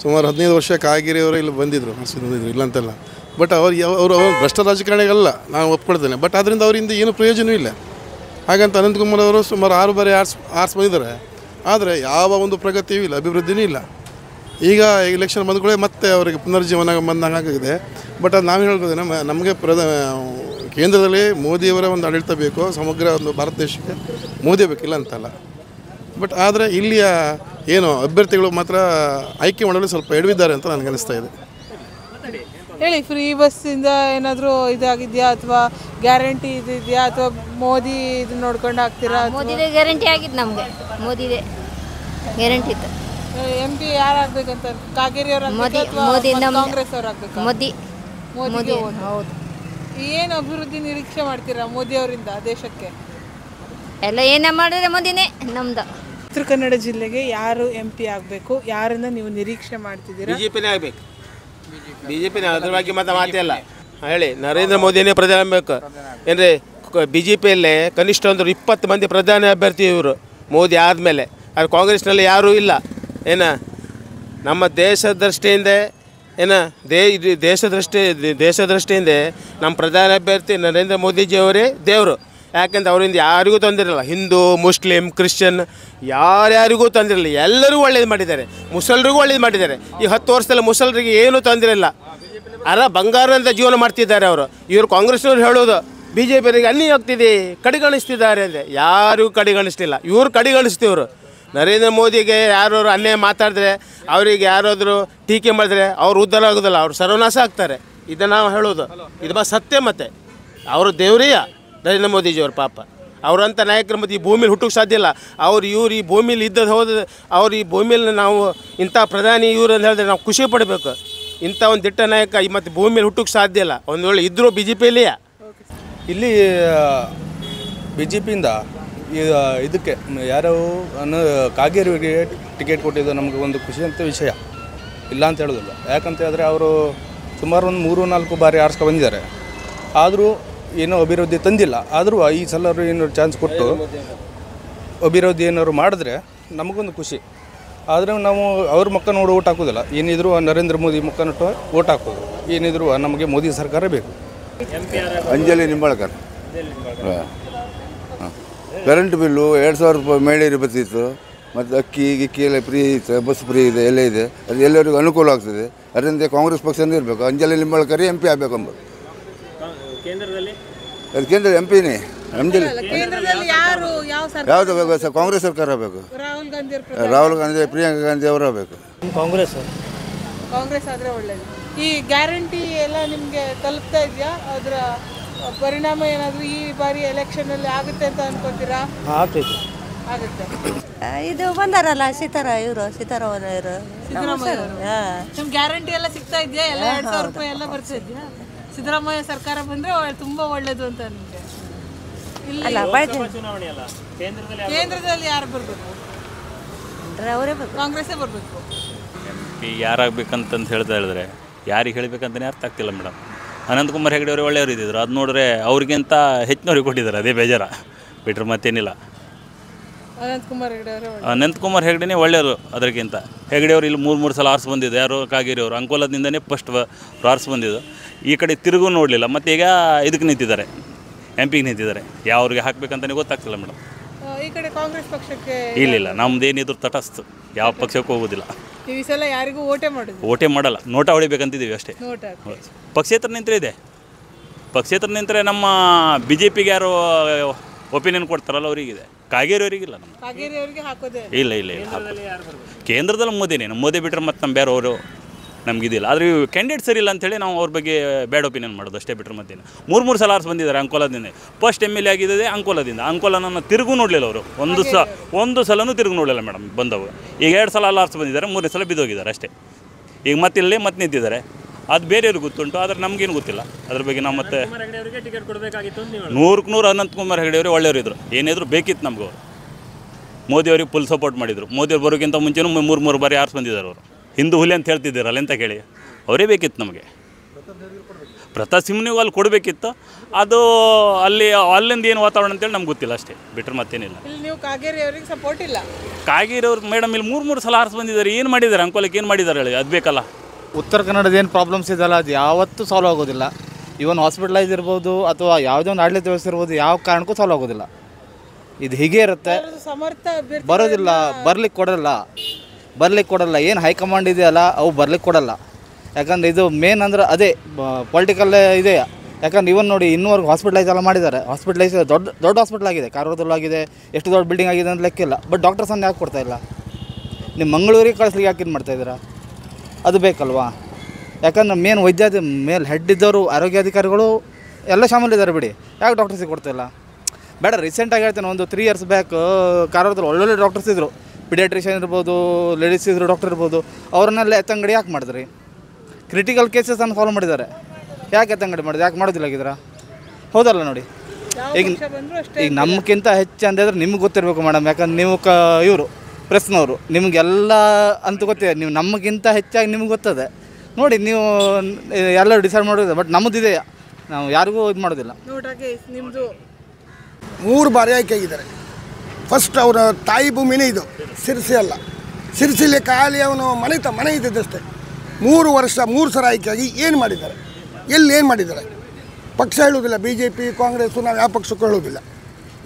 ಸುಮಾರು 15 ವರ್ಷ ಕಾಗೇರಿ ಅವರು ಇಲ್ಲಿ ಬಂದಿದ್ದರು, ಬಂದಿದ್ರು ಇಲ್ಲ ಅಂತಲ್ಲ. ಬಟ್ ಅವರು ಭ್ರಷ್ಟ ರಾಜಕಾರಣಿಗಳಲ್ಲ, ನಾನು ಒಪ್ಕೊಳ್ತೇನೆ. ಬಟ್ ಅದರಿಂದ ಅವರಿಂದ ಏನು ಪ್ರಯೋಜನವೂ ಇಲ್ಲ. ಹಾಗಂತ ಅನಂತಕುಮಾರ್ ಅವರು ಸುಮಾರು 6 ಬಾರಿ ಆರ್ಸ್ ಬಂದಿದ್ದಾರೆ. ಆದರೆ ಯಾವ ಒಂದು ಪ್ರಗತಿಯೂ ಇಲ್ಲ, ಅಭಿವೃದ್ಧಿಯೂ ಇಲ್ಲ. ಈಗ ಎಲೆಕ್ಷನ್ ಬಂದ್ಕೊಳ್ಳೆ ಮತ್ತೆ ಅವರಿಗೆ ಪುನರ್ಜೀವನ ಬಂದಂಗೆ ಆಗಿದೆ. ಬಟ್ ಅದು ನಾವು ಹೇಳ್ಬೋದು, ನಮಗೆ ಕೇಂದ್ರದಲ್ಲಿ ಮೋದಿಯವರ ಒಂದು ಆಡಳಿತ ಬೇಕು, ಸಮಗ್ರ ಒಂದು ಭಾರತ ದೇಶಕ್ಕೆ ಮೋದಿ ಬೇಕಿಲ್ಲ ಅಂತಲ್ಲ. ಬಟ್ ಆದರೆ ಇಲ್ಲಿಯ ಏನು ಅಭ್ಯರ್ಥಿಗಳು ಮಾತ್ರ ಆಯ್ಕೆ ಮಾಡಲು ಸ್ವಲ್ಪ ಎಡವಿದ್ದಾರೆ ಅಂತ ನನಗೆ ಅನಿಸ್ತಾ ಇದೆ. ಹೇಳಿ, ಫ್ರೀ ಬಸ್ಸಿಂದ ಏನಾದರೂ ಇದಾಗಿದೆಯಾ ಅಥವಾ ಗ್ಯಾರಂಟಿ ಇದೆಯಾ ಅಥವಾ ಮೋದಿ ಇದು ನೋಡ್ಕೊಂಡು ಹಾಕ್ತೀರಾ? ಮೋದಿದೇ ಗ್ಯಾರಂಟಿ ಆಗಿದ್ದು ನಮಗೆ, ಮೋದಿದೇ ಗ್ಯಾರಂಟಿ ಇತ್ತು. ಎಂ ಪಿ ಯಾರು ಆಗ್ಬೇಕಂತ? ಕಾಗೇರಿ ಅವರು ಕಾಂಗ್ರೆಸ್ ಅವ್ರು ಆಗ್ಬೇಕು? ಮೋದಿ. ಹೌದು. ಏನು ಅಭಿವೃದ್ಧಿ ನಿರೀಕ್ಷೆ ಮಾಡ್ತೀರಾ ಮೋದಿ ಅವರಿಂದ ದೇಶಕ್ಕೆ? ಎಲ್ಲ ಏನ ಮಾಡಿದ್ರೆ ಮೋದಿನೇ ನಮ್ದು. ಉತ್ತರ ಕನ್ನಡ ಜಿಲ್ಲೆಗೆ ಯಾರು ಎಂ ಪಿ ಆಗಬೇಕು, ಯಾರನ್ನ ನೀವು ನಿರೀಕ್ಷೆ ಮಾಡ್ತಿದ್ದೀರಾ? ಬಿಜೆಪಿನೇ ಆಗಬೇಕು. ಬಿಜೆಪಿನೇ, ಅದ್ರ ಬಗ್ಗೆ ಮಾತೇ ಇಲ್ಲ. ಹೇಳಿ, ನರೇಂದ್ರ ಮೋದಿನೇ ಪ್ರಧಾನಿ ಆಗಬೇಕು. ಏನ್ರಿ ಬಿ ಜೆ ಪಿಯಲ್ಲೇ ಕನಿಷ್ಠ ಒಂದು 20 ಮಂದಿ ಪ್ರಧಾನಿ ಅಭ್ಯರ್ಥಿ ಇವರು ಮೋದಿ ಆದಮೇಲೆ. ಅದು ಕಾಂಗ್ರೆಸ್ನಲ್ಲಿ ಯಾರೂ ಇಲ್ಲ. ನಮ್ಮ ದೇಶದ ದೃಷ್ಟಿಯಿಂದ ದೇಶ ದೃಷ್ಟಿಯಿಂದ ನಮ್ಮ ಪ್ರಧಾನ ಅಭ್ಯರ್ಥಿ ನರೇಂದ್ರ ಮೋದಿಜಿಯವರೇ ದೇವರು. ಯಾಕೆಂದ್ರೆ ಅವರಿಂದ ಯಾರಿಗೂ ತೊಂದಿರಲ್ಲ. ಹಿಂದೂ, ಮುಸ್ಲಿಮ್, ಕ್ರಿಶ್ಚಿಯನ್ ಯಾರ್ಯಾರಿಗೂ ತೊಂದಿರಲ್ಲ. ಎಲ್ಲರಿಗೂ ಒಳ್ಳೇದು ಮಾಡಿದ್ದಾರೆ, ಮುಸಲ್ರಿಗೂ ಒಳ್ಳೇದು ಮಾಡಿದ್ದಾರೆ. ಈ 10 ವರ್ಷದಲ್ಲಿ ಮುಸಲ್ರಿಗೆ ಏನೂ ತೊಂದಿರಲ್ಲ. ಬಂಗಾರದ ಜೀವನ ಮಾಡ್ತಿದ್ದಾರೆ ಅವರು. ಇವರು ಕಾಂಗ್ರೆಸ್ನವ್ರು ಹೇಳೋದು ಬಿ ಜೆ ಪಿಯವರಿಗೆ ಅನ್ಯಾಯ ಆಗ್ತಿದೆ, ಕಡೆಗಣಿಸ್ತಿದ್ದಾರೆ ಅಂದರೆ ಯಾರಿಗೂ ಕಡೆಗಣಿಸ್ತಿಲ್ಲ. ಇವರು ಕಡೆಗಣಿಸ್ತಿವ್ರು. ನರೇಂದ್ರ ಮೋದಿಗೆ ಯಾರು ಅನ್ಯಾಯ ಮಾತಾಡಿದ್ರೆ, ಅವರಿಗೆ ಯಾರಾದರೂ ಟೀಕೆ ಮಾಡಿದ್ರೆ ಅವ್ರು ಉದ್ಧಾರ ಆಗೋದಿಲ್ಲ, ಅವ್ರು ಸರ್ವನಾಶ ಆಗ್ತಾರೆ. ಇದನ್ನು ನಾವು ಹೇಳೋದು, ಇದು ಸತ್ಯ. ಮತ್ತು ಅವರು ದೇವರಿಯ ನರೇಂದ್ರ ಮೋದಿಜಿಯವ್ರ ಪಾಪ. ಅವರಂಥ ನಾಯಕರು ಮತ್ತು ಈ ಭೂಮಿಲಿ ಹುಟ್ಟೋಕ್ಕೆ ಸಾಧ್ಯ ಇಲ್ಲ. ಇವ್ರು ಈ ಭೂಮಿಲಿ ಇದ್ದದ್ದು ಹೋದ ಅವ್ರು ಈ ಭೂಮಿಲಿ ನಾವು ಇಂಥ ಪ್ರಧಾನಿ ಇವರು ಅಂತ ಹೇಳಿದ್ರೆ ನಾವು ಖುಷಿ ಪಡಬೇಕು. ಇಂಥ ಒಂದು ದಿಟ್ಟ ನಾಯಕ ಮತ್ತು ಭೂಮಿಲಿ ಹುಟ್ಟೋಕ್ಕೆ ಸಾಧ್ಯ ಇಲ್ಲ. ಒಂದು ವೇಳೆ ಇದ್ದರೂ ಬಿ ಜೆ ಪಿಯಲ್ಲಿಯೇ. ಇಲ್ಲಿ ಬಿ ಜೆ ಪಿಯಿಂದ ಇದಕ್ಕೆ ಯಾರೋ ಕಾಗೇರಿಗೆ ಟಿಕೆಟ್ ಕೊಟ್ಟಿದ್ದು ನಮಗೆ ಒಂದು ಖುಷಿಯಂತ ವಿಷಯ, ಇಲ್ಲ ಅಂತ ಹೇಳೋದಿಲ್ಲ. ಯಾಕಂತ ಹೇಳಿದ್ರೆ ಅವರು ಸುಮಾರು ಒಂದು 3-4 ಬಾರಿ ಆರಿಸ್ಕೊಂಡು ಬಂದಿದ್ದಾರೆ, ಆದರೂ ಏನೋ ಅಭಿವೃದ್ಧಿ ತಂದಿಲ್ಲ. ಆದರೂ ಈ ಸಲ ಏನಾದ್ರು ಚಾನ್ಸ್ ಕೊಟ್ಟು ಅಭಿವೃದ್ಧಿ ಏನಾದ್ರು ಮಾಡಿದ್ರೆ ನಮಗೊಂದು ಖುಷಿ. ಆದರೆ ನಾವು ಅವ್ರ ಮುಖ ನೋಡಿ ಓಟ್ ಹಾಕೋದಿಲ್ಲ. ಏನಿದ್ರು ನರೇಂದ್ರ ಮೋದಿ ಮುಖ ನೋಟ್ಟು ಓಟ್ ಹಾಕೋದು. ಏನಿದ್ರು ನಮಗೆ ಮೋದಿ ಸರ್ಕಾರ ಬೇಕು. ಅಂಜಲಿ ನಿಂಬಾಳ್ಕರ್. ಕರೆಂಟ್ ಬಿಲ್ಲು 2000 ರೂಪಾಯಿ ಮೇಲೇರಿ ಬರ್ತಿತ್ತು. ಮತ್ತು ಅಕ್ಕಿ ಗಿಕ್ಕಿ ಎಲ್ಲ ಫ್ರೀ ಇತ್ತು, ಬಸ್ ಫ್ರೀ ಇದೆ, ಎಲ್ಲ ಇದೆ. ಅದು ಎಲ್ಲರಿಗೂ ಅನುಕೂಲ ಆಗ್ತದೆ. ಅದರಿಂದ ಕಾಂಗ್ರೆಸ್ ಪಕ್ಷನೇ ಇರಬೇಕು. ಅಂಜಲಿ ನಿಂಬಾಳ್ಕರ್ ಎಂ ಪಿ ಆಗಬೇಕಂಬ. ಅದು ಕೇಂದ್ರ ಎಂ ಪಿನೇ. ಅಂಜಲಿ ಯಾವುದು ಬೇಕು ಸರ್? ಕಾಂಗ್ರೆಸ್ ಸರ್ಕಾರ ಆಗಬೇಕು. ರಾಹುಲ್ ಗಾಂಧಿ, ಪ್ರಿಯಾಂಕಾ ಗಾಂಧಿ ಅವರು ಆಗಬೇಕು. ಕಾಂಗ್ರೆಸ್ ಆದರೆ ಒಳ್ಳೆಯದು. ಈ ಗ್ಯಾರಂಟಿ ಎಲ್ಲ ನಿಮಗೆ ತಲುಪ್ತಾ ಇದೆಯಾ? ಅದರ ಪರಿಣಾಮ ಏನಾದರೂ ಈ ಬಾರಿ ಎಲೆಕ್ಷನಲ್ಲಿ ಆಗುತ್ತೆ ಅಂತ ಅನ್ಕೋತೀರಾ? ಆಗುತ್ತೆ. ಇದು ಬಂದಾರಲ್ಲ ಸೀತಾರಾಮಯ್ಯವರು ನಿಮ್ಗೆ ಗ್ಯಾರಂಟಿ ಎಲ್ಲ ಸಿಗ್ತಾ ಇದೆಯಾ? ಎಲ್ಲ 2000 ರೂಪಾಯಿ ಎಲ್ಲ ಬರ್ತಾ ಇದೆಯಾ? ಸಿದ್ದರಾಮಯ್ಯ ಸರ್ಕಾರ ಬಂದರೆ ತುಂಬ ಒಳ್ಳೇದು ಅಂತ ನಿಮಗೆ. ಕೇಂದ್ರದಲ್ಲಿ ಯಾರು ಬರಬೇಕು? ಕಾಂಗ್ರೆಸ್ಸೇ ಬರಬೇಕು. ಯಾರಾಗಬೇಕಂತಂದು ಹೇಳಿದ್ರೆ ಯಾರಿಗೆ ಹೇಳಬೇಕಂತಲೇ ಅರ್ಥ ಆಗ್ತಿಲ್ಲ ಮೇಡಮ್. ಅನಂತಕುಮಾರ್ ಹೆಗಡೆ ಅವರು ಒಳ್ಳೆಯವರು ಇದ್ದಿದ್ರು, ಅದು ನೋಡಿದ್ರೆ ಅವ್ರಿಗಿಂತ ಹೆಚ್ಚಿನವ್ರಿಗೆ ಕೊಟ್ಟಿದ್ದಾರೆ, ಅದೇ ಬೇಜಾರ ಬಿಟ್ಟರೆ ಮತ್ತೇನಿಲ್ಲ. ಅನಂತಕುಮಾರ್ ಹೆಗಡೆನೇ ಒಳ್ಳೆಯವರು. ಅದಕ್ಕಿಂತ ಹೆಗಡೆಯವರು ಇಲ್ಲಿ 3 ಸಲ ಆರ್ಸ್ ಬಂದಿದ್ದು. ಯಾರು ಕಾಗೇರಿ ಅವರು ಅಂಕೋಲದಿಂದನೇ ಫಸ್ಟ್ ಆರ್ಸ್ ಬಂದಿದ್ದು. ಈ ಕಡೆ ತಿರುಗೂ ನೋಡಲಿಲ್ಲ. ಮತ್ತು ಈಗ ಇದಕ್ಕೆ ನಿಂತಿದ್ದಾರೆ, ಎಂ ಪಿಗೆ ನಿಂತಿದ್ದಾರೆ. ಯಾವ್ರಿಗೆ ಹಾಕಬೇಕಂತಲೇ ಗೊತ್ತಾಗ್ತಿಲ್ಲ ಮೇಡಮ್. ಈ ಕಡೆ ಕಾಂಗ್ರೆಸ್ ಪಕ್ಷಕ್ಕೆ ಇಲ್ಲ, ನಮ್ದೇನಿದ್ರು ತಟಸ್ಥ, ಯಾವ ಪಕ್ಷಕ್ಕೂ ಹೋಗೋದಿಲ್ಲ. ಈ ಸಲ ಯಾರಿಗೂ ಓಟೇ ಮಾಡಲ್ಲ, ನೋಟ ಹೊಡಿಬೇಕಂತಿದ್ದೀವಿ ಅಷ್ಟೇ. ಪಕ್ಷೇತರ ನಿಂತರೆ ಇದೆ. ಪಕ್ಷೇತರ ನಿಂತರೆ ನಮ್ಮ ಬಿ ಜೆ ಪಿಗೆ ಯಾರು ಒಪಿನಿಯನ್ ಕೊಡ್ತಾರಲ್ಲ ಅವರಿಗಿದೆ, ಕಾಗೇರಿ ಅವರಿಗಿಲ್ಲ. ಇಲ್ಲ ಇಲ್ಲ ಕೇಂದ್ರದಲ್ಲಿ ಮೋದಿನೇ. ಮೋದಿ ಬಿಟ್ಟರೆ ಮತ್ತು ನಮ್ಮ ಬೇರೆ ಅವರು ನಮಗಿದಿಲ್ಲ. ಆದರೆ ಕ್ಯಾಂಡಿಡೇಟ್ ಸರಿ ಇಲ್ಲ ಅಂಥೇಳಿ ನಾವು ಅವ್ರ ಬಗ್ಗೆ ಬ್ಯಾಡ್ ಒಪಿನಿಯನ್ ಮಾಡೋದು ಅಷ್ಟೇ ಬಿಟ್ಟರೆ ಮತ್ತೇನು. 3 ಸಲ ಆರ್ಸ್ ಬಂದಿದ್ದಾರೆ ಅಂಕೋಲದಿಂದ. ಫಸ್ಟ್ MLA ಆಗಿದ್ದೆ ಅಂಕೋಲದಿಂದ. ಅಂಕೋಲನ ತಿರುಗೂ ನೋಡಲಿಲ್ಲ ಅವರು, ಒಂದು ಸಲನೂ ತಿರುಗಿ ನೋಡಲಿಲ್ಲ ಮೇಡಮ್ ಬಂದವು. ಈಗ 2 ಸಲ ಆರ್ಸ್ ಬಂದಿದ್ದಾರೆ, 3ನೇ ಸಲ ಬಿದ್ದೋಗಿದ್ದಾರೆ ಅಷ್ಟೇ. ಈಗ ಮತ್ತೆ ನಿಂತಿದ್ದಾರೆ. ಅದು ಬೇರೆಯವ್ರಿಗೆ ಗೊತ್ತುಂಟು, ಆದರೆ ನಮಗೇನು ಗೊತ್ತಿಲ್ಲ ಅದ್ರ ಬಗ್ಗೆ. ನಾವು ಮತ್ತೆ 100ಕ್ಕೆ 100 ಅನಂತಕುಮಾರ್ ಹೆಗಡೆ ಅವರೇ ಒಳ್ಳೆಯವರು ಇದ್ದರು. ಏನಿದ್ರು ಬೇಕಿತ್ತು ನಮಗೂ ಅವರು. ಮೋದಿಯವ್ರಿಗೆ ಫುಲ್ ಸಪೋರ್ಟ್ ಮಾಡಿದರು. ಮೋದಿಯವ್ರು ಬರೋಕ್ಕಿಂತ ಮುಂಚೆನೂ ಮೂರು ಬಾರಿ ಆರಿಸಿ ಬಂದಿದ್ದಾರೆ ಅವರು. ಹಿಂದೂ ಹುಲಿ ಅಂತ ಹೇಳ್ತಿದ್ದೀರಲ್ಲ ಅಂತ ಕೇಳಿ ಅವರೇ ಬೇಕಿತ್ತು ನಮಗೆ. ಪ್ರತಾಪ್ ಸಿಂಹನಿಗೂ ಅಲ್ಲಿ ಕೊಡಬೇಕಿತ್ತು. ಅದು ಅಲ್ಲಿಂದ ಏನು ವಾತಾವರಣ ಅಂತೇಳಿ ನಮ್ಗೆ ಗೊತ್ತಿಲ್ಲ ಅಷ್ಟೇ, ಬಿಟ್ಟರೆ ಮತ್ತೇನಿಲ್ಲ. ಇಲ್ಲಿ ನೀವು ಕಾಗೇರಿ ಅವರಿಗೆ ಸಪೋರ್ಟ್ ಇಲ್ಲ. ಕಾಗೇರಿ ಅವ್ರು ಮೇಡಮ್ ಇಲ್ಲಿ ಮೂರು ಸಲ ಆರಿಸಿ ಬಂದಿದ್ದಾರೆ. ಏನು ಮಾಡಿದ್ದಾರೆ ಅಂಕೋಲಕ್ಕೆ, ಏನು ಮಾಡಿದ್ದಾರೆ ಹೇಳಿ, ಅದು ಬೇಕಲ್ಲ. ಉತ್ತರ ಕನ್ನಡದ ಏನು ಪ್ರಾಬ್ಲಮ್ಸ್ ಇದೆಯಲ್ಲ ಅದು ಯಾವತ್ತೂ ಸಾಲ್ವ್ ಆಗೋದಿಲ್ಲ. ಇವನ್ ಹಾಸ್ಪಿಟಲೈಸ್ ಇರ್ಬೋದು ಅಥವಾ ಯಾವುದೇ ಒಂದು ಆಡಳಿತ ವ್ಯವಸ್ಥೆ ಇರ್ಬೋದು, ಯಾವ ಕಾರಣಕ್ಕೂ ಸಾಲ್ವ್ ಆಗೋದಿಲ್ಲ. ಇದು ಹೀಗೆ ಇರುತ್ತೆ, ಬರೋದಿಲ್ಲ, ಬರ್ಲಿಕ್ಕೆ ಕೊಡಲ್ಲ. ಏನು ಹೈಕಮಾಂಡ್ ಇದೆಯಲ್ಲ ಅವು ಬರ್ಲಿಕ್ಕೆ ಕೊಡಲ್ಲ. ಯಾಕಂದರೆ ಇದು ಮೇನ್ ಅಂದ್ರೆ ಅದೇ ಪೊಲಿಟಿಕಲ್ಲೇ ಇದೆ. ಯಾಕಂದ್ರೆ ಇವನ್ ನೋಡಿ ಇನ್ನೂವರೆಗೂ ಹಾಸ್ಪಿಟಲೈಸ್ ಎಲ್ಲ ಮಾಡಿದ್ದಾರೆ. ಹಾಸ್ಪಿಟಲೈಸ್ ದೊಡ್ಡ ಹಾಸ್ಪಿಟಲ್ ಆಗಿದೆ, ಕಾರವಾರದಲ್ಲಾಗಿದೆ, ಎಷ್ಟು ದೊಡ್ಡ ಬಿಲ್ಡಿಂಗ್ ಆಗಿದೆ ಅಂತ ಲೆಕ್ಕಿಲ್ಲ. ಬಟ್ ಡಾಕ್ಟರ್ಸನ್ನು ಯಾಕೆ ಕೊಡ್ತಾ ಇಲ್ಲ? ನೀವು ಮಂಗಳೂರಿಗೆ ಕಳಿಸ್ಲಿಕ್ಕೆ ಯಾಕೆ ಇದು ಮಾಡ್ತಾಯಿದ್ದೀರಾ? ಅದು ಬೇಕಲ್ವಾ? ಯಾಕಂದ್ರೆ ಮೇನ್ ವೈದ್ಯಾಧಿ ಮೇಲೆ ಹೆಡ್ ಇದ್ದವರು ಆರೋಗ್ಯಾಧಿಕಾರಿಗಳು ಎಲ್ಲ ಶಾಮೀಲಿದ್ದಾರೆ ಬಿಡಿ, ಯಾಕೆ ಡಾಕ್ಟರ್ಸಿಗೆ ಕೊಡ್ತಾಯಿಲ್ಲ? ಬೇಡ, ರೀಸೆಂಟಾಗಿ ಹೇಳ್ತೇನೆ, ಒಂದು 3 years ಬ್ಯಾಕ್ ಕಾರವಾರದಲ್ಲಿ ಒಳ್ಳೊಳ್ಳೆ ಡಾಕ್ಟರ್ಸ್ ಇದ್ದರು. ಪಿಡಿಯಾಟ್ರಿಷಿಯನ್ ಇರ್ಬೋದು, ಲೇಡೀಸ್ ಇದ್ರು ಡಾಕ್ಟರ್ ಇರ್ಬೋದು, ಅವ್ರನ್ನೆಲ್ಲ ಎತ್ತಂಗಡಿ ಯಾಕೆ ಮಾಡಿದ್ರಿ? ಕ್ರಿಟಿಕಲ್ ಕೇಸಸನ್ನು ಫಾಲೋ ಮಾಡಿದ್ದಾರೆ, ಯಾಕೆ ಎತ್ತಂಗಡಿ ಮಾಡಿದ್ರೆ? ಯಾಕೆ ಮಾಡೋದಿಲ್ಲಾಗಿದ್ದೀರಾ? ಹೌದಲ್ಲ ನೋಡಿ. ಈಗ ನಮಗಿಂತ ಹೆಚ್ಚು ಅಂದಿದ್ರೆ ನಿಮ್ಗೆ ಗೊತ್ತಿರಬೇಕು ಮೇಡಮ್. ಯಾಕಂದ್ರೆ ನೀವು ಇವರು ಪ್ರೆಸ್ನವರು, ನಿಮಗೆಲ್ಲ ಅಂತ ಗೊತ್ತಿದೆ. ನೀವು ನಮಗಿಂತ ಹೆಚ್ಚಾಗಿ ನಿಮ್ಗೆ ಗೊತ್ತದೆ ನೋಡಿ. ನೀವು ಎಲ್ಲರೂ ಡಿಸೈಡ್ ಮಾಡೋದು, ಬಟ್ ನಮ್ಮದಿದೆ, ನಾವು ಯಾರಿಗೂ ಇದು ಮಾಡೋದಿಲ್ಲ. ನಿಮ್ಮದು 3 ಬಾರಿ ಆಯ್ಕೆ ಆಗಿದ್ದಾರೆ. ಫಸ್ಟ್ ಅವರ ತಾಯಿ ಭೂಮಿನೇ ಇದು, ಸಿರ್ಸಿ ಅಲ್ಲ. ಸಿರ್ಸಿಲಿ ಖಾಲಿ ಅವನು ಮನೆ ಇದ್ದದ್ದಷ್ಟೇ. 3 ವರ್ಷ 3 ಸಲ ಆಯ್ಕೆಯಾಗಿ ಏನು ಮಾಡಿದ್ದಾರೆ? ಏನು ಮಾಡಿದ್ದಾರೆ? ಪಕ್ಷ ಹೇಳುವುದಿಲ್ಲ, BJP ಕಾಂಗ್ರೆಸ್ಸು, ನಾವು ಯಾವ ಪಕ್ಷಕ್ಕೂ ಹೇಳೋದಿಲ್ಲ.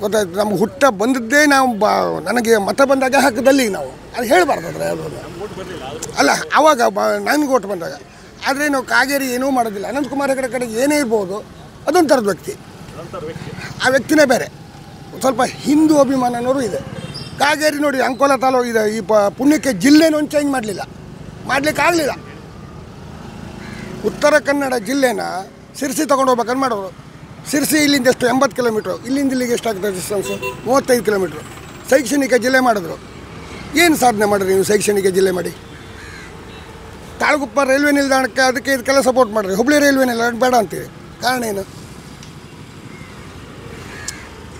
ಗೊತ್ತಾಯ್ತು, ನಮ್ಗೆ ಹುಟ್ಟ ಬಂದದ್ದೇ ನಾವು ನನಗೆ ಮತ ಬಂದಾಗ ಹಾಕದಲ್ಲಿ ನಾವು ಅದು ಹೇಳಬಾರ್ದು. ಆದರೆ ಅಲ್ಲ, ಆವಾಗ ನನಗೆ ಓಟ್ ಬಂದಾಗ. ಆದರೆ ನಾವು ಕಾಗೇರಿ ಏನೂ ಮಾಡೋದಿಲ್ಲ. ಅನಂತಕುಮಾರ್ ಕಡೆಗೆ ಏನೇ ಇರ್ಬೋದು, ಅದೊಂದು ಥರದ ವ್ಯಕ್ತಿ. ಆ ವ್ಯಕ್ತಿನೇ ಬೇರೆ, ಸ್ವಲ್ಪ ಹಿಂದೂ ಅಭಿಮಾನ ಅನ್ನೋರು ಇದೆ. ಕಾಗೇರಿ ನೋಡಿ, ಅಂಕೋಲ ತಾಲೂಕು ಇದೆ, ಈ ಪುಣ್ಯಕ್ಕೆ ಜಿಲ್ಲೆನೂ ಚೇಂಜ್ ಮಾಡಲಿಕ್ಕಾಗಲಿಲ್ಲ. ಉತ್ತರ ಕನ್ನಡ ಜಿಲ್ಲೆನ ಸಿರ್ಸಿ ತೊಗೊಂಡು ಹೋಗ್ಬೇಕಂತ ಮಾಡೋರು. ಸಿರ್ಸಿ ಇಲ್ಲಿಂದ ಎಷ್ಟು 80 ಕಿಲೋಮೀಟ್ರು, ಇಲ್ಲಿಂದ ಇಲ್ಲಿಗೆ ಎಷ್ಟಾಗ್ತದೆ ಡಿಸ್ಟೆನ್ಸು? 35 ಕಿಲೋಮೀಟ್ರು. ಶೈಕ್ಷಣಿಕ ಜಿಲ್ಲೆ ಮಾಡಿದ್ರು. ಏನು ಸಾಧನೆ ಮಾಡಿರಿ ನೀವು ಶೈಕ್ಷಣಿಕ ಜಿಲ್ಲೆ ಮಾಡಿ? ತಾಳಗುಪ್ಪ ರೈಲ್ವೆ ನಿಲ್ದಾಣಕ್ಕೆ ಅದಕ್ಕೆ ಇದಕ್ಕೆಲ್ಲ ಸಪೋರ್ಟ್ ಮಾಡಿರಿ. ಹುಬ್ಳಿ ರೈಲ್ವೆ ನಿಲ್ದಾಣ ಬೇಡ ಅಂತೀವಿ, ಕಾರಣ ಏನು?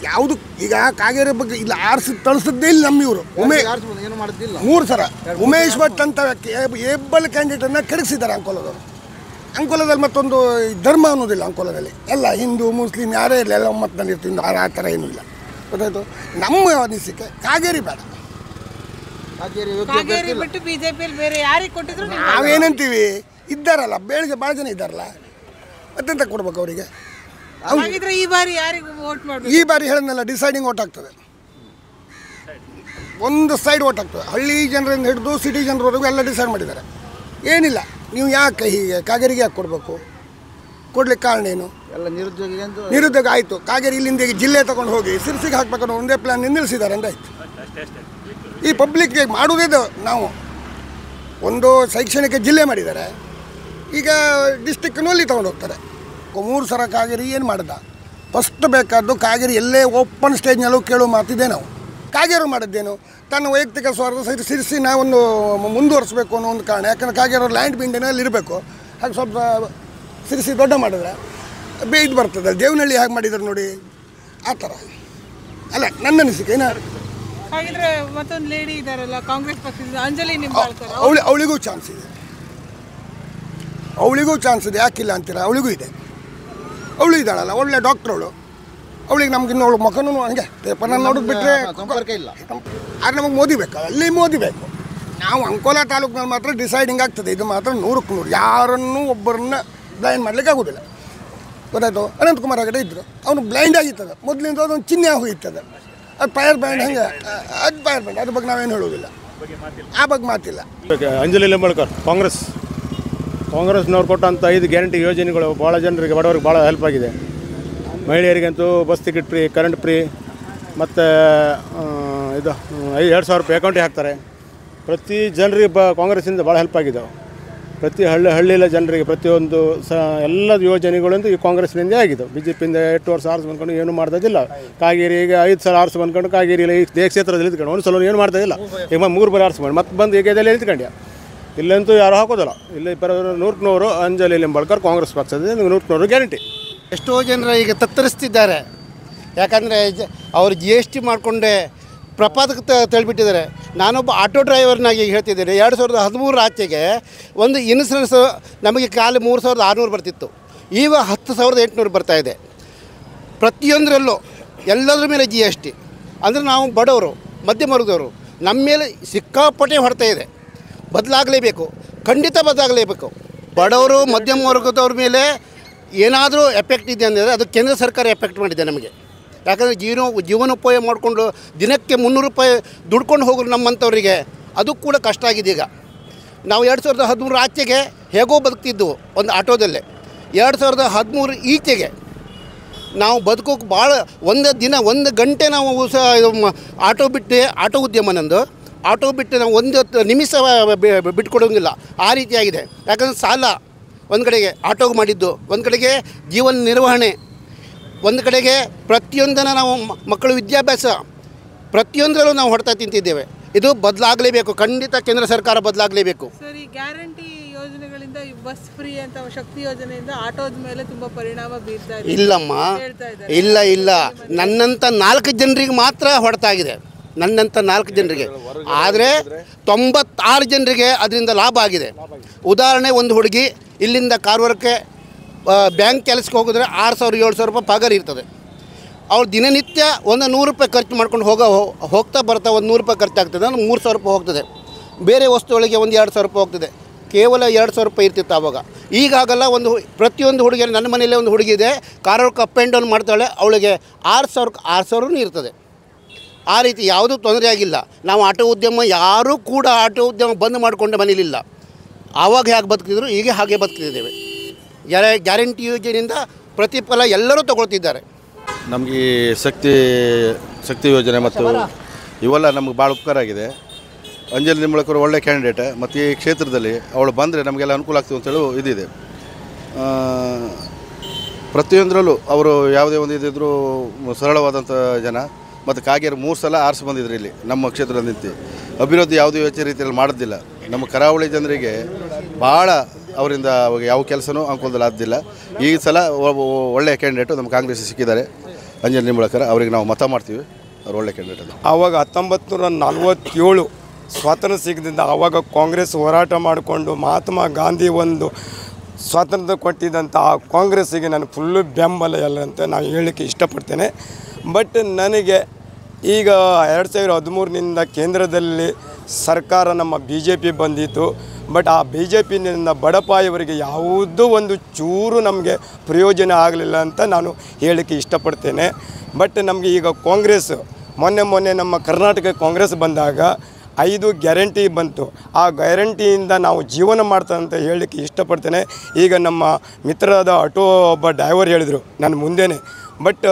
ಯಾವುದು ಈಗ ಕಾಗೇರಿ ಬಗ್ಗೆ ಇಲ್ಲಿ ತಳಿಸಿದ್ದೇ ಇಲ್ಲ ನಮ್ಮ ಇವರು. 3 ಸಲ ಉಮೇಶ್ ಭಟ್ ಅಂತ ಏಬಲ್ ಕ್ಯಾಂಡಿಡೇಟನ್ನು ಕೆಡಗಿಸಿದ್ದಾರೆ ಅಂಕೋಲದವರು. ಅಂಕೋಲದಲ್ಲಿ ಮತ್ತೊಂದು ಧರ್ಮ ಅನ್ನೋದಿಲ್ಲ. ಅಂಕೋಲದಲ್ಲಿ ಎಲ್ಲ ಹಿಂದೂ ಮುಸ್ಲಿಂ ಯಾರೇ ಇರಲಿ, ಎಲ್ಲ ಒಮ್ಮತ್ತಿನಲ್ಲಿ ಇರ್ತೀವಿ. ಆ ಥರ ಏನೂ ಇಲ್ಲ. ಗೊತ್ತಾಯ್ತು? ನಮ್ಮ ಅನಿಸಿಕೆ ಕಾಗೇರಿ ಬೇಡ. ಕಾಗೇರಿ ಬಿಟ್ಟು ಬಿಜೆಪಿಯಲ್ಲಿ ಬೇರೆ ಯಾರಿಗೆ ಕೊಟ್ಟಿದ್ರು ನಾವೇನಂತೀವಿ? ಇದ್ದಾರಲ್ಲ, ಭಾಳ ಜನ ಇದ್ದಾರಲ್ಲ, ಮತ್ತೆಂತ ಕೊಡ್ಬೇಕು ಅವರಿಗೆ? ಈ ಬಾರಿ ಯಾರಿಗೆ ವೋಟ್ ಮಾಡಬೇಕು? ಈ ಬಾರಿ ಹೇಳಿದ್ನಲ್ಲ, ಡಿಸೈಡಿಂಗ್ ವೋಟ್ ಆಗ್ತದೆ. ಒಂದು ಸೈಡ್ ವೋಟ್ ಆಗ್ತದೆ. ಹಳ್ಳಿ ಜನರಿಂದ ಹಿಡಿದು ಸಿಟಿ ಜನರವರೆಗೂ ಎಲ್ಲ ಡಿಸೈಡ್ ಮಾಡಿದ್ದಾರೆ. ಏನಿಲ್ಲ, ನೀವು ಯಾಕೆ ಹೀಗೆ ಕಾಗೇರಿಗೆ ಯಾಕೆ ಕೊಡಬೇಕು? ಕೊಡ್ಲಿಕ್ಕೆ ಕಾರಣ ಏನು? ಎಲ್ಲ ನಿರುದ್ಯೋಗ ಆಯಿತು. ಕಾಗೇರಿ ಇಲ್ಲಿಂದ ಜಿಲ್ಲೆ ತಗೊಂಡು ಹೋಗಿ ಸಿರ್ಸಿಗೆ ಹಾಕ್ಬೇಕನ್ನೋ ಒಂದೇ ಪ್ಲ್ಯಾನ್ ನಿಲ್ಲಿಸಿದ್ದಾರೆ ಅಂದಾಯ್ತು. ಈ ಪಬ್ಲಿಕ್ಗೆ ಮಾಡುವುದೇ ನಾವು ಒಂದು ಶೈಕ್ಷಣಿಕ ಜಿಲ್ಲೆ ಮಾಡಿದ್ದಾರೆ. ಈಗ ಡಿಸ್ಟಿಕ್ನಲ್ಲಿ ತೊಗೊಂಡು ಹೋಗ್ತಾರೆ. 3 ಸಲ ಕಾಗೇರಿ ಏನು ಮಾಡ್ದ? ಫಸ್ಟ್ ಬೇಕಾದ್ದು ಕಾಗೇರಿ ಎಲ್ಲೇ ಓಪನ್ ಸ್ಟೇಜ್ನಲ್ಲೂ ಕೇಳೋ ಮಾತಿದೆ. ನಾವು ಕಾಗೇರಿ ಮಾಡಿದ್ದೇನು? ತನ್ನ ವೈಯಕ್ತಿಕ ಸ್ವಾರ್ಥ ಸಹಿತ ಸಿರ್ಸಿನ ಒಂದು ಮುಂದುವರಿಸಬೇಕು ಅನ್ನೋ ಒಂದು ಕಾರಣ. ಯಾಕಂದರೆ ಕಾಗೇರಿ ಅವ್ರು ಲ್ಯಾಂಡ್ ಬಿಂಡಿನಲ್ಲಿ ಇರಬೇಕು. ಹಾಗೆ ಸ್ವಲ್ಪ ಸಿರ್ಸಿ ದೊಡ್ಡ ಮಾಡಿದ್ರೆ ಇದು ಬರ್ತದೆ. ದೇವನಹಳ್ಳಿ ಹಾಗೆ ಮಾಡಿದ್ದಾರೆ ನೋಡಿ, ಆ ಥರ ಅಲ್ಲ ನನ್ನ ಅನಿಸಿಕೆ. ಹಾಗಿದ್ರೆ ಮತ್ತೊಂದು ಲೇಡಿ ಇದ್ದಾರಲ್ಲ ಕಾಂಗ್ರೆಸ್ ಪಕ್ಷದಿಂದ, ಅಂಜಲಿ ನಿಂಬಾಳ್ಕರ್, ಅವಳಿಗೂ ಚಾನ್ಸ್ ಇದೆ. ಯಾಕಿಲ್ಲ ಅಂತೀರಾ? ಅವಳಿಗೂ ಇದೆ. ಅವಳು ಇದ್ದಾಳಲ್ಲ, ಒಳ್ಳೆ ಡಾಕ್ಟ್ರ್ ಅವಳು. ಅವಳಿಗೆ ನಮ್ಗಿನ್ನೂ ಅವಳು ಮುಖನೂ ಹಂಗೆ ಪೇಪರ್ನ ನೋಡಿದ್ ಬಿಟ್ಟರೆ ಸಂಪರ್ಕ ಇಲ್ಲ. ಆದರೆ ನಮಗೆ ಮೋದಿ ಬೇಕು, ಅಲ್ಲಿ ಮೋದಿ ಬೇಕು. ನಾವು ಅಂಕೋಲ ತಾಲೂಕಿನಲ್ಲಿ ಮಾತ್ರ ಡಿಸೈಡಿಂಗ್ ಆಗ್ತದೆ. ಇದು ಮಾತ್ರ 100ಕ್ಕೆ 100 ಯಾರನ್ನೂ ಒಬ್ಬರನ್ನ ಬ್ಲೈಂಡ್ ಮಾಡಲಿಕ್ಕೆ ಆಗೋದಿಲ್ಲ. ಗೊತ್ತಾಯ್ತು? ಅನಂತಕುಮಾರ್ ಕಡೆ ಇದ್ದರು, ಅವನು ಬ್ಲೈಂಡ್ ಆಗಿರ್ತದೆ ಮೊದಲಿಂದ. ಅದೊಂದು ಚಿಹ್ನೆ ಹೋಗಿರ್ತದೆ. ಅದು ಫೈರ್ ಬ್ಯಾಂಡ್ ಹಂಗೆ, ಅದು ಫೈರ್ ಬ್ಯಾಂಡ್. ಅದ್ರ ಬಗ್ಗೆ ನಾವೇನು ಹೇಳೋದಿಲ್ಲ, ಆ ಬಗ್ಗೆ ಮಾತಿಲ್ಲ. ಅಂಜಲಿ ನಿಂಬಾಳ್ಕರ್ ಕಾಂಗ್ರೆಸ್ನವ್ರು ಕೊಟ್ಟಂಥ 5 ಗ್ಯಾರಂಟಿ ಯೋಜನೆಗಳು ಭಾಳ ಜನರಿಗೆ, ಬಡವರಿಗೆ ಭಾಳ ಹೆಲ್ಪ್ ಆಗಿದೆ. ಮಹಿಳೆಯರಿಗಂತೂ bus ticket free, current free, ಮತ್ತು ಇದು 2,000 ರೂಪಾಯಿ ಅಕೌಂಟಿಗೆ ಹಾಕ್ತಾರೆ. ಪ್ರತಿ ಜನರಿಗೆ ಕಾಂಗ್ರೆಸ್ಸಿಂದ ಭಾಳ ಹೆಲ್ಪ್ ಆಗಿದೆ. ಪ್ರತಿ ಹಳ್ಳಿಯ ಜನರಿಗೆ ಪ್ರತಿಯೊಂದು ಎಲ್ಲ ಯೋಜನೆಗಳಿಂದ ಈ ಕಾಂಗ್ರೆಸ್ನಿಂದ ಆಗಿದೆ. BJPಯಿಂದ 8 ವರ್ಷ ಆರಿಸಿ ಬಂದ್ಕೊಂಡು ಏನೂ ಮಾಡ್ತಾಯಿಲ್ಲ. ಕಾಗೇರಿಗೆ 5 ಸಲ ಆರಿಸಿ ಬಂದ್ಕೊಂಡು ಕಾಗೇರಿಯಲ್ಲಿ ಈ ಕ್ಷೇತ್ರದಲ್ಲಿ ನಿಂತ್ಕೊಂಡು ಒಂದು ಸಲ ಏನು ಮಾಡ್ತಾಯಿಲ್ಲ. ಈಗ 3 ಬಾರಿ ಆರಿಸಿ ಮಾಡಿ ಮತ್ತೆ ಬಂದು ಏಕದಲ್ಲಿ ನಿಂತ್ಕೊಂಡ್ಯ. ಇಲ್ಲಂತೂ ಯಾರು ಹಾಕೋದಿಲ್ಲ. ಇಲ್ಲಿ 100ಕ್ಕೆ 100 ಅಂಜಲಿ ನಿಂಬಾಳ್ಕರ್ ಕಾಂಗ್ರೆಸ್ ಪಕ್ಷದಿಂದ 100ಕ್ಕೆ 100 ಗ್ಯಾರಂಟಿ. ಎಷ್ಟೋ ಜನರು ಈಗ ತತ್ತರಿಸ್ತಿದ್ದಾರೆ. ಯಾಕಂದರೆ ಅವರು GST ಮಾಡಿಕೊಂಡೆ ಪ್ರಪಾತಕ್ಕೆ ತಳ್ಳಿಬಿಟ್ಟಿದ್ದಾರೆ. ನಾನೊಬ್ಬ ಆಟೋ ಡ್ರೈವರ್ನಾಗಿ ಹೇಳ್ತಿದ್ದೇನೆ, 2013 ಆಚೆಗೆ ಒಂದು ಇನ್ಸೂರೆನ್ಸ್ ನಮಗೆ ಕಾಲು 3600 ಬರ್ತಿತ್ತು, ಈಗ 10,800 ಬರ್ತಾಯಿದೆ. ಪ್ರತಿಯೊಂದರಲ್ಲೂ ಎಲ್ಲದ್ರ ಮೇಲೆ GST. ಅಂದರೆ ನಾವು ಬಡವರು, ಮಧ್ಯಮ ವರ್ಗದವರು, ನಮ್ಮ ಮೇಲೆ ಸಿಕ್ಕಾಪಟ್ಟೆ ಹೊಡ್ತಾ ಇದೆ. ಬದಲಾಗಲೇಬೇಕು, ಖಂಡಿತ ಬದಲಾಗಲೇಬೇಕು. ಬಡವರು ಮಧ್ಯಮ ವರ್ಗದವ್ರ ಮೇಲೆ ಏನಾದರೂ ಎಫೆಕ್ಟ್ ಇದೆ ಅಂದರೆ ಅದು ಕೇಂದ್ರ ಸರ್ಕಾರ ಎಫೆಕ್ಟ್ ಮಾಡಿದೆ ನಮಗೆ. ಯಾಕಂದರೆ ಜೀವನೋಪಾಯ ಮಾಡಿಕೊಂಡು ದಿನಕ್ಕೆ 300 ರೂಪಾಯಿ ದುಡ್ಕೊಂಡು ಹೋಗೋರು ನಮ್ಮಂಥವ್ರಿಗೆ ಅದು ಕೂಡ ಕಷ್ಟ ಆಗಿದೆ. ಈಗ ನಾವು 2013 ಆಚೆಗೆ ಹೇಗೋ ಬದುಕ್ತಿದ್ದೆವು ಒಂದು ಆಟೋದಲ್ಲೇ. 2013 ಈಚೆಗೆ ನಾವು ಬದುಕೋಕೆ ಭಾಳ ಒಂದು ಗಂಟೆ ನಾವು ಆಟೋ ಬಿಟ್ಟು, ಆಟೋ ಉದ್ಯಮ ನಂದು, ಆಟೋ ಬಿಟ್ಟು ನಾವು ಒಂದು ನಿಮಿಷ ಬಿಟ್ಕೊಡೋಂಗಿಲ್ಲ, ಆ ರೀತಿಯಾಗಿದೆ. ಯಾಕಂದರೆ ಸಾಲ ಒಂದು ಕಡೆಗೆ ಆಟೋಗೆ ಮಾಡಿದ್ದು, ಒಂದು ಕಡೆಗೆ ಜೀವನ ನಿರ್ವಹಣೆ, ಒಂದು ಕಡೆಗೆ ಪ್ರತಿಯೊಂದನ್ನು ನಾವು ಮಕ್ಕಳ ವಿದ್ಯಾಭ್ಯಾಸ, ಪ್ರತಿಯೊಂದರಲ್ಲೂ ನಾವು ಹೊಡ್ತಾ ತಿಂತಿದ್ದೇವೆ. ಇದು ಬದಲಾಗಲೇಬೇಕು, ಖಂಡಿತ ಕೇಂದ್ರ ಸರ್ಕಾರ ಬದಲಾಗಲೇಬೇಕು. ಸರ್, ಈ ಗ್ಯಾರಂಟಿ ಯೋಜನೆಗಳಿಂದ ಈ ಬಸ್ ಫ್ರೀ ಅಂತ ಶಕ್ತಿ ಯೋಜನೆಯಿಂದ ಆಟೋದ ಮೇಲೆ ತುಂಬ ಪರಿಣಾಮ ಬೀರ್ತಾ ಇದೆ. ಇಲ್ಲಮ್ಮ, ಇಲ್ಲ, ನನ್ನಂಥ 4 ಜನರಿಗೆ ಮಾತ್ರ ಹೊಡ್ತಾ ಆಗಿದೆ, ನನ್ನಂಥ 4 ಜನರಿಗೆ. ಆದರೆ 96 ಜನರಿಗೆ ಅದರಿಂದ ಲಾಭ ಆಗಿದೆ. ಉದಾಹರಣೆ, ಒಂದು ಹುಡುಗಿ ಇಲ್ಲಿಂದ ಕಾರವಾರಕ್ಕೆ ಬ್ಯಾಂಕ್ ಕೆಲಸಕ್ಕೆ ಹೋಗಿದ್ರೆ 6,000-7,000 ರೂಪಾಯಿ ಪಗಾರ ಇರ್ತದೆ. ಅವ್ರು ದಿನನಿತ್ಯ ಒಂದು 100 ರೂಪಾಯಿ ಖರ್ಚು ಮಾಡ್ಕೊಂಡು ಹೋಗ್ತಾ ಬರ್ತಾ ಒಂದು 100 ರೂಪಾಯಿ ಖರ್ಚಾಗ್ತದೆ, ಅಂದ್ರೆ 3,000 ರೂಪಾಯಿ ಹೋಗ್ತದೆ. ಬೇರೆ ವಸ್ತುಗಳಿಗೆ ಒಂದು 2,000 ರೂಪಾಯಿ ಹೋಗ್ತದೆ. ಕೇವಲ 2,000 ರೂಪಾಯಿ ಇರ್ತಿತ್ತು ಆವಾಗ. ಈಗಾಗಲ್ಲ ಪ್ರತಿಯೊಂದು ಹುಡುಗಿ, ನನ್ನ ಮನೆಯಲ್ಲೇ ಒಂದು ಹುಡುಗಿ ಇದೆ, ಕಾರವಾರಕ್ಕೆ ಅಪ್ ಆ್ಯಂಡ್ ಡೌನ್ ಮಾಡ್ತಾಳೆ, ಅವಳಿಗೆ 6,000 ಇರ್ತದೆ. ಆ ರೀತಿ ಯಾವುದೂ ತೊಂದರೆ ಆಗಿಲ್ಲ. ನಾವು ಆಟೋ ಉದ್ಯಮ ಯಾರೂ ಕೂಡ ಆಟೋ ಉದ್ಯಮ ಬಂದ್ ಮಾಡಿಕೊಂಡ ಮನೇಲಿಲ್ಲ. ಆವಾಗ ಹೇಗೆ ಬದುಕಿದ್ರು ಈಗ ಹಾಗೆ ಬದುಕಿದ್ದೇವೆ. ಗ್ಯಾರಂಟಿ ಯೋಜನೆಯಿಂದ ಪ್ರತಿಫಲ ಎಲ್ಲರೂ ತಗೊಳ್ತಿದ್ದಾರೆ. ನಮಗೆ ಈ ಶಕ್ತಿ ಯೋಜನೆ ಮತ್ತು ಇವೆಲ್ಲ ನಮಗೆ ಭಾಳ ಉಪಕಾರ ಆಗಿದೆ. ಅಂಜಲಿ ನಿಂಬಳಕರು ಒಳ್ಳೆ ಕ್ಯಾಂಡಿಡೇಟ್, ಮತ್ತು ಈ ಕ್ಷೇತ್ರದಲ್ಲಿ ಅವಳು ಬಂದರೆ ನಮಗೆಲ್ಲ ಅನುಕೂಲ ಆಗ್ತದೆ ಅಂತೇಳಿ ಇದಿದೆ. ಪ್ರತಿಯೊಂದರಲ್ಲೂ ಅವರು ಯಾವುದೇ ಒಂದು ಇದ್ದಿದ್ದರೂ ಸರಳವಾದಂಥ ಜನ. ಮತ್ತು ಕಾಗೇರಿ 3 ಸಲ ಆರಿಸಿ ಬಂದಿದ್ರು ಇಲ್ಲಿ ನಮ್ಮ ಕ್ಷೇತ್ರದಲ್ಲಿ ನಿಂತು. ಅಭಿವೃದ್ಧಿ ಯಾವುದೇ ರೀತಿಯಲ್ಲಿ ಮಾಡೋದಿಲ್ಲ. ನಮ್ಮ ಕರಾವಳಿ ಜನರಿಗೆ ಭಾಳ ಅವರಿಂದ ಯಾವ ಕೆಲಸನೂ ಅನುಕೂಲದಲ್ಲಿ ಆದ್ದಿಲ್ಲ. ಈ ಸಲ ಒಳ್ಳೆಯ ಕ್ಯಾಂಡಿಡೇಟು ನಮ್ಮ ಕಾಂಗ್ರೆಸ್ ಸಿಕ್ಕಿದ್ದಾರೆ, ಅಂಜಲಿ ನಿಂಬಳಕರ್. ಅವರಿಗೆ ನಾವು ಮತ ಮಾಡ್ತೀವಿ, ಅವ್ರು ಒಳ್ಳೆ ಕ್ಯಾಂಡಿಡೇಟ್ ಅದು. ಆವಾಗ 1947 ಸ್ವಾತಂತ್ರ್ಯ ಸಿಗದಿಂದ ಆವಾಗ ಕಾಂಗ್ರೆಸ್ ಹೋರಾಟ ಮಾಡಿಕೊಂಡು ಮಹಾತ್ಮ ಗಾಂಧಿ ಒಂದು ಸ್ವಾತಂತ್ರ್ಯ ಕೊಟ್ಟಿದ್ದಂಥ ಆ ಕಾಂಗ್ರೆಸ್ಸಿಗೆ ನಾನು ಫುಲ್ಲು ಬೆಂಬಲ ಎಲ್ಲ ಅಂತ ನಾನು ಹೇಳಲಿಕ್ಕೆ ಇಷ್ಟಪಡ್ತೇನೆ. ಬಟ್ ನನಗೆ ಈಗ 2013ನಿಂದ ಕೇಂದ್ರದಲ್ಲಿ ಸರ್ಕಾರ ನಮ್ಮ BJP ಬಂದಿತ್ತು. ಬಟ್ ಆ BJPನಿಂದ ಬಡಪಾಯಿಯವರಿಗೆ ಯಾವುದೂ ಒಂದು ಚೂರು ನಮಗೆ ಪ್ರಯೋಜನ ಆಗಲಿಲ್ಲ ಅಂತ ನಾನು ಹೇಳಲಿಕ್ಕೆ ಇಷ್ಟಪಡ್ತೇನೆ. ಬಟ್ ನಮಗೆ ಈಗ ಕಾಂಗ್ರೆಸ್ ಮೊನ್ನೆ ನಮ್ಮ ಕರ್ನಾಟಕ ಕಾಂಗ್ರೆಸ್ ಬಂದಾಗ 5 ಗ್ಯಾರಂಟಿ ಬಂತು. ಆ ಗ್ಯಾರಂಟಿಯಿಂದ ನಾವು ಜೀವನ ಮಾಡ್ತಾ ಅಂತ ಹೇಳಲಿಕ್ಕೆ ಇಷ್ಟಪಡ್ತೇನೆ. ಈಗ ನಮ್ಮ ಮಿತ್ರರಾದ ಆಟೋ ಒಬ್ಬ ಡ್ರೈವರ್ ಹೇಳಿದರು ನನ್ನ ಮುಂದೆನೇ. ಬಟ್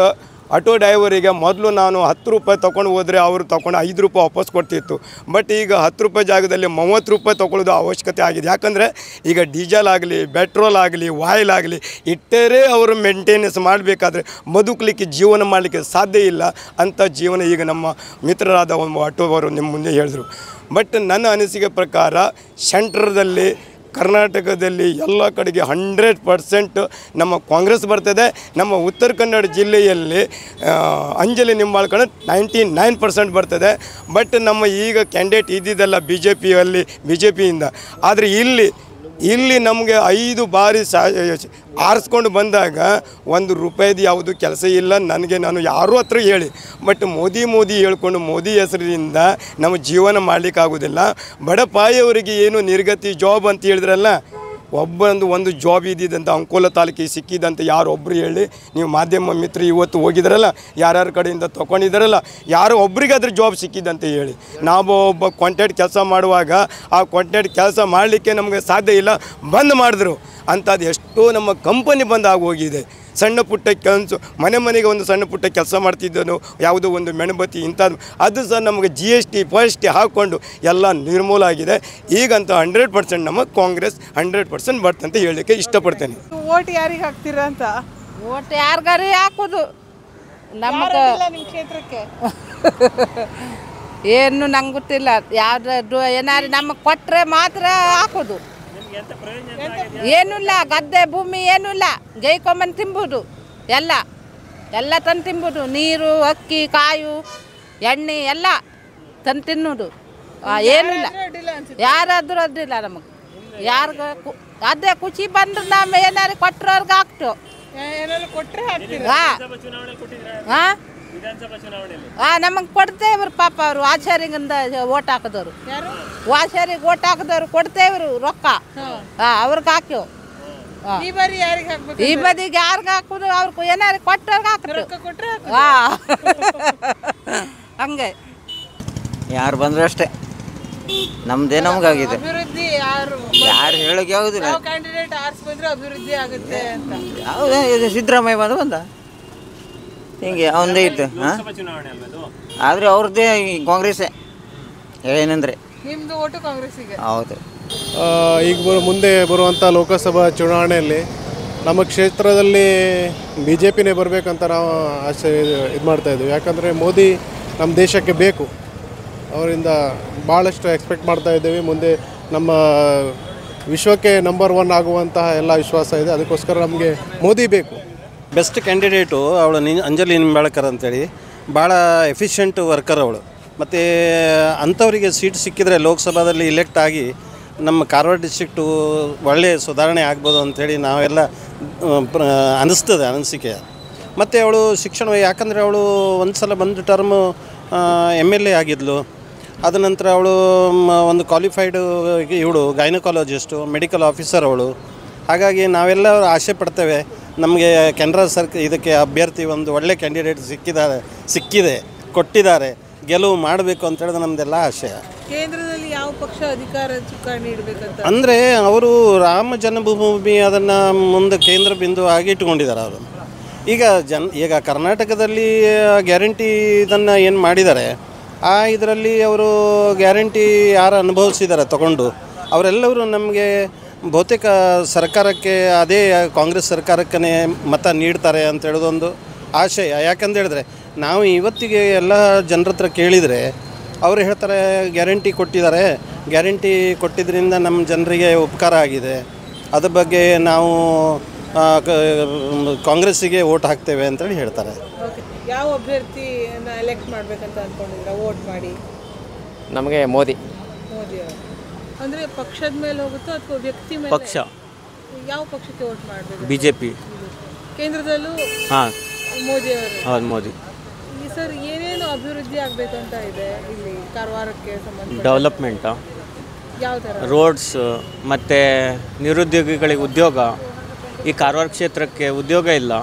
ಆಟೋ ಡ್ರೈವರಿಗೆ ಮೊದಲು ನಾನು 10 ರೂಪಾಯಿ ತೊಗೊಂಡು ಹೋದರೆ ಅವರು ತೊಗೊಂಡು 5 ರೂಪಾಯಿ ವಾಪಸ್ ಕೊಡ್ತಿತ್ತು. ಬಟ್ ಈಗ 10 ರೂಪಾಯಿ ಜಾಗದಲ್ಲಿ 30 ರೂಪಾಯಿ ತೊಗೊಳ್ಳೋದು ಅವಶ್ಯಕತೆ ಆಗಿದೆ. ಯಾಕಂದರೆ ಈಗ ಡೀಸೆಲ್ ಆಗಲಿ, ಪೆಟ್ರೋಲ್ ಆಗಲಿ, ಆಯಿಲ್ ಆಗಲಿ ಇಟ್ಟರೆ ಅವರು ಮೇಂಟೆನೆನ್ಸ್ ಮಾಡಬೇಕಾದ್ರೆ ಬದುಕಲಿಕ್ಕೆ, ಜೀವನ ಮಾಡಲಿಕ್ಕೆ ಸಾಧ್ಯ ಇಲ್ಲ ಅಂಥ ಜೀವನ ಈಗ ನಮ್ಮ ಮಿತ್ರರಾದ ಒಂದು ಆಟೋವರು ನಿಮ್ಮ ಮುಂದೆ ಹೇಳಿದ್ರು. ಬಟ್ ನನ್ನ ಅನಿಸಿಕೆ ಪ್ರಕಾರ ಸೆಂಟ್ರದಲ್ಲಿ ಕರ್ನಾಟಕದಲ್ಲಿ ಎಲ್ಲ ಕಡೆಗೆ 100% ನಮ್ಮ ಕಾಂಗ್ರೆಸ್ ಬರ್ತದೆ. ನಮ್ಮ ಉತ್ತರ ಕನ್ನಡ ಜಿಲ್ಲೆಯಲ್ಲಿ ಅಂಜಲಿ ನಿಂಬಾಳ್ಕರ್ 99% ಬರ್ತದೆ. ಬಟ್ ನಮ್ಮ ಈಗ ಕ್ಯಾಂಡಿಡೇಟ್ ಇದ್ದಿದ್ದಲ್ಲ BJPಯಿಂದ. ಆದರೆ ಇಲ್ಲಿ ನಮಗೆ 5 ಬಾರಿ ಆರಿಸ್ಕೊಂಡು ಬಂದಾಗ 1 ರೂಪಾಯಿದು ಯಾವುದು ಕೆಲಸ ಇಲ್ಲ ನನಗೆ. ನಾನು ಯಾರೂ ಹತ್ರ ಹೇಳಿ, ಬಟ್ ಮೋದಿ ಹೇಳ್ಕೊಂಡು ಮೋದಿ ಹೆಸರಿನಿಂದ ನಮ್ಮ ಜೀವನ ಮಾಡಲಿಕ್ಕಾಗೋದಿಲ್ಲ. ಬಡಪಾಯಿಯವರಿಗೆ ಏನು ನಿರ್ಗತಿ ಜಾಬ್ ಅಂತ ಹೇಳಿದ್ರಲ್ಲ, ಒಂದು ಜಾಬ್ ಇದ್ದಿದ್ದಂಥ ಅಂಕೋಲ ತಾಲೂಕಿಗೆ ಸಿಕ್ಕಿದಂತೆ ಯಾರೊಬ್ಬರು ಹೇಳಿ, ನೀವು ಮಾಧ್ಯಮ ಮಿತ್ರ ಇವತ್ತು ಹೋಗಿದ್ದಾರಲ್ಲ, ಯಾರ್ಯಾರ ಕಡೆಯಿಂದ ತೊಗೊಂಡಿದ್ದಾರಲ್ಲ, ಯಾರೋ ಒಬ್ರಿಗಾದ್ರೆ ಜಾಬ್ ಸಿಕ್ಕಿದ್ದಂತೆ ಹೇಳಿ. ನಾವು ಒಬ್ಬ ಕಾಂಟ್ರಾಕ್ಟ್ ಕೆಲಸ ಮಾಡುವಾಗ ಆ ಕಾಂಟ್ರಾಕ್ಟ್ ಕೆಲಸ ಮಾಡಲಿಕ್ಕೆ ನಮಗೆ ಸಾಧ್ಯ ಇಲ್ಲ, ಬಂದ್ ಮಾಡಿದ್ರು. ಅಂಥದ್ದು ಎಷ್ಟೋ ನಮ್ಮ ಕಂಪನಿ ಬಂದು ಹೋಗಿದೆ. ಸಣ್ಣ ಪುಟ್ಟ ಕೆಲಸ ಮನೆಗೆ ಒಂದು ಸಣ್ಣ ಪುಟ್ಟ ಕೆಲಸ ಮಾಡ್ತಿದ್ದನು, ಯಾವುದೋ ಒಂದು ಮೆಣಬತ್ತಿ ಇಂಥದ್ದು, ಅದು ಸಹ ನಮಗೆ GST ಹಾಕ್ಕೊಂಡು ಎಲ್ಲ ನಿರ್ಮೂಲ ಆಗಿದೆ. ಈಗಂತ 100% ನಮ್ಮ ಕಾಂಗ್ರೆಸ್ 100% ಬರ್ತಂತ ಹೇಳಲಿಕ್ಕೆ ಇಷ್ಟಪಡ್ತೇನೆ. ಓಟ್ ಯಾರಿಗೆ ಹಾಕ್ತೀರಾ ಅಂತ? ಓಟ್ ಯಾರಿಗಾರಿ ಹಾಕೋದು ನಮ್ಮ ಕ್ಷೇತ್ರಕ್ಕೆ ಏನು ನಂಗೆ ಗೊತ್ತಿಲ್ಲ. ಯಾವ್ದು ಏನಾರು ನಮಗೆ ಕೊಟ್ಟರೆ ಮಾತ್ರ ಹಾಕೋದು. ಏನಿಲ್ಲ, ಗದ್ದೆ ಭೂಮಿ ಏನಿಲ್ಲ, ಗೈಕೊಂಬಂದು ತಿಂಬೋದು, ಎಲ್ಲ ತಂದು ತಿಂಬೋದು. ನೀರು, ಅಕ್ಕಿ, ಕಾಯಿ, ಎಣ್ಣೆ ಎಲ್ಲ ತಂದು ತಿನ್ನೋದು ಏನಿಲ್ಲ ಯಾರಾದರೂ ಅಡ್ಡಿಲ್ಲ ನಮಗೆ ಯಾರಿಗ ಅದೇ ಖುಷಿ ಬಂದ್ರೆ ನಾವು ಏನಾರು ಕೊಟ್ಟರವ್ರಿಗೆ ಹಾಕ್ತು ನಮಗೆ ಕೊಡ್ತೇವ್ರು ಪಾಪ ಅವರು ಆಚಾರ್ಯಂದ ಓಟ್ ಹಾಕಿದವರು ಆಚಾರ್ಯಗೆ ಓಟ್ ಹಾಕಿದವ್ರು ಕೊಡ್ತೇವ್ರು ರೊಕ್ಕ ಅವ್ರಿಗೆ ಹಾಕ್ಯವು ಈ ಬದಿಗೆ ಯಾರಿಗೆ ಹಾಕುದು ಅವ್ರಿಗೆ ಏನಾರು ಕೊಟ್ಟವ್ರಿಗೆ ಹಾಕ್ತಾರೆ ಹಂಗೆ ಯಾರು ಬಂದ್ರು ಅಷ್ಟೇ ನಮ್ದೇ ನಮಗಾಗಿದೆ ಅಭಿವೃದ್ಧಿ ಯಾರು ಹೇಳೋಕೆ ಯಾವುದಿಲ್ಲ ಯಾವ ಕ್ಯಾಂಡಿಡೇಟ್ ಆರಿಸಿ ಬಂದ್ರೆ ಅಭಿವೃದ್ಧಿ ಆಗುತ್ತೆ ಅಂತ ಯಾವುದು ಇದು ಸಿದ್ದರಾಮಯ್ಯ ಬಂದ ಹಿಂಗೆ ಅವನದೇ ಇತ್ತು ಆದರೆ ಅವ್ರದ್ದೇ ಕಾಂಗ್ರೆಸ್ಸೇ ಏನಂದರೆ ನಿಮ್ದು ಓಟು ಕಾಂಗ್ರೆಸ್ಸಿಗೆ ಹೌದು ಈಗ ಮುಂದೆ ಬರುವಂಥ ಲೋಕಸಭಾ ಚುನಾವಣೆಯಲ್ಲಿ ನಮ್ಮ ಕ್ಷೇತ್ರದಲ್ಲಿ ಬಿ ಜೆ ಪಿನೇ ಬರಬೇಕಂತ ನಾವು ಆಸೆ ಇದು ಮಾಡ್ತಾಯಿದ್ವಿ. ಯಾಕಂದರೆ ಮೋದಿ ನಮ್ಮ ದೇಶಕ್ಕೆ ಬೇಕು, ಅವರಿಂದ ಭಾಳಷ್ಟು ಎಕ್ಸ್ಪೆಕ್ಟ್ ಮಾಡ್ತಾ ಇದ್ದೇವೆ. ಮುಂದೆ ನಮ್ಮ ವಿಶ್ವಕ್ಕೆ ನಂಬರ್ 1 ಆಗುವಂತಹ ಎಲ್ಲ ವಿಶ್ವಾಸ ಇದೆ. ಅದಕ್ಕೋಸ್ಕರ ನಮಗೆ ಮೋದಿ ಬೇಕು. ಬೆಸ್ಟ್ ಕ್ಯಾಂಡಿಡೇಟು ಅವಳು ಅಂಜಲಿ ನಿಂಬಾಳ್ಕರ್ ಅಂತೇಳಿ ಭಾಳ ಎಫಿಷಿಯೆಂಟ್ ವರ್ಕರ್ ಅವಳು. ಮತ್ತು ಅಂಥವರಿಗೆ ಸೀಟ್ ಸಿಕ್ಕಿದರೆ ಲೋಕಸಭಾದಲ್ಲಿ ಇಲೆಕ್ಟ್ ಆಗಿ ನಮ್ಮ ಕಾರವಾರ ಡಿಸ್ಟ್ರಿಕ್ಟು ಒಳ್ಳೆಯ ಸುಧಾರಣೆ ಆಗ್ಬೋದು ಅಂಥೇಳಿ ನಾವೆಲ್ಲ ಅನ್ನಿಸ್ತದೆ ಅನಿಸಿಕೆ. ಮತ್ತು ಅವಳು ಶಿಕ್ಷಣ, ಯಾಕಂದರೆ ಅವಳು ಒಂದು ಸಲ ಬಂದು ಟರ್ಮು MLA ಆಗಿದ್ಲು. ಅದ ನಂತರ ಅವಳು ಒಂದು ಕ್ವಾಲಿಫೈಡು ಇವಳು ಗೈನಕಾಲಜಿಸ್ಟು, ಮೆಡಿಕಲ್ ಆಫೀಸರ್ ಅವಳು. ಹಾಗಾಗಿ ನಾವೆಲ್ಲ ಆಸೆ ಪಡ್ತೇವೆ ನಮಗೆ ಕೇಂದ್ರ ಇದಕ್ಕೆ ಅಭ್ಯರ್ಥಿ ಒಂದು ಒಳ್ಳೆ ಕ್ಯಾಂಡಿಡೇಟ್ ಸಿಕ್ಕಿದೆ, ಕೊಟ್ಟಿದ್ದಾರೆ, ಗೆಲುವು ಮಾಡಬೇಕು ಅಂತ ಹೇಳಿದ್ರೆ ನಮ್ಮದೆಲ್ಲ ಆಶಯ. ಕೇಂದ್ರದಲ್ಲಿ ಯಾವ ಪಕ್ಷ ಅಧಿಕಾರ ಚುಕ್ಕಾಣಿ ಇಡಬೇಕಂತ ಅಂದರೆ ಅವರು ರಾಮ ಜನ್ಮಭೂಮಿ ಅದನ್ನು ಮುಂದೆ ಕೇಂದ್ರ ಬಿಂದು ಆಗಿ ಇಟ್ಕೊಂಡಿದ್ದಾರೆ ಅವರು. ಈಗ ಕರ್ನಾಟಕದಲ್ಲಿ ಗ್ಯಾರಂಟಿ ಇದನ್ನು ಏನು ಮಾಡಿದ್ದಾರೆ, ಇದರಲ್ಲಿ ಅವರು ಗ್ಯಾರಂಟಿ ಯಾರು ಅನುಭವಿಸಿದ್ದಾರೆ ತಗೊಂಡು ಅವರೆಲ್ಲರೂ ನಮಗೆ ಬಹುತೇಕ ಸರ್ಕಾರಕ್ಕೆ ಅದೇ ಕಾಂಗ್ರೆಸ್ ಸರ್ಕಾರಕ್ಕೇ ಮತ ನೀಡ್ತಾರೆ ಅಂತ ಹೇಳೋದೊಂದು ಆಶಯ. ಯಾಕಂತ ಹೇಳಿದ್ರೆ ನಾವು ಇವತ್ತಿಗೆ ಎಲ್ಲ ಜನರ ಹತ್ರ ಕೇಳಿದರೆ ಅವರು ಹೇಳ್ತಾರೆ ಗ್ಯಾರಂಟಿ ಕೊಟ್ಟಿದ್ದಾರೆ, ಗ್ಯಾರಂಟಿ ಕೊಟ್ಟಿದ್ದರಿಂದ ನಮ್ಮ ಜನರಿಗೆ ಉಪಕಾರ ಆಗಿದೆ, ಅದ್ರ ಬಗ್ಗೆ ನಾವು ಕಾಂಗ್ರೆಸ್ಸಿಗೆ ವೋಟ್ ಹಾಕ್ತೇವೆ ಅಂತೇಳಿ ಹೇಳ್ತಾರೆ. ಯಾವ ಅಭ್ಯರ್ಥಿಯನ್ನು ಎಲೆಕ್ಟ್ ಮಾಡಬೇಕಂತ ಅಂದ್ಕೊಂಡಿದ್ದೀರಾ ವೋಟ್ ಮಾಡಿ? ನಮಗೆ ಮೋದಿ. ಅಂದರೆ ಪಕ್ಷದ ಮೇಲೆ ಹೋಗುತ್ತೋ ಅಥವಾ ವ್ಯಕ್ತಿ ಮೇಲೆ? ಪಕ್ಷ. ಯಾವ ಪಕ್ಷಕ್ಕೆ ವೋಟ್ ಮಾಡಬೇಕು? BJP. ಕೇಂದ್ರದಲ್ಲೂ ಹಾಂ ಮೋದಿ ಅವರು? ಹೌದು, ಮೋದಿ. ಸರ್ ಏನೇನು ಅಭಿವೃದ್ಧಿ ಆಗಬೇಕಂತ ಇದೆ ಇಲ್ಲಿ ಕಾರವಾರಕ್ಕೆ ಸಂಬಂಧ? ಡೆವಲಪ್ಮೆಂಟು, ಯಾವ ಥರ? ರೋಡ್ಸ್ ಮತ್ತು ನಿರುದ್ಯೋಗಿಗಳಿಗೆ ಉದ್ಯೋಗ. ಈ ಕಾರವಾರ ಕ್ಷೇತ್ರಕ್ಕೆ ಉದ್ಯೋಗ ಇಲ್ಲ,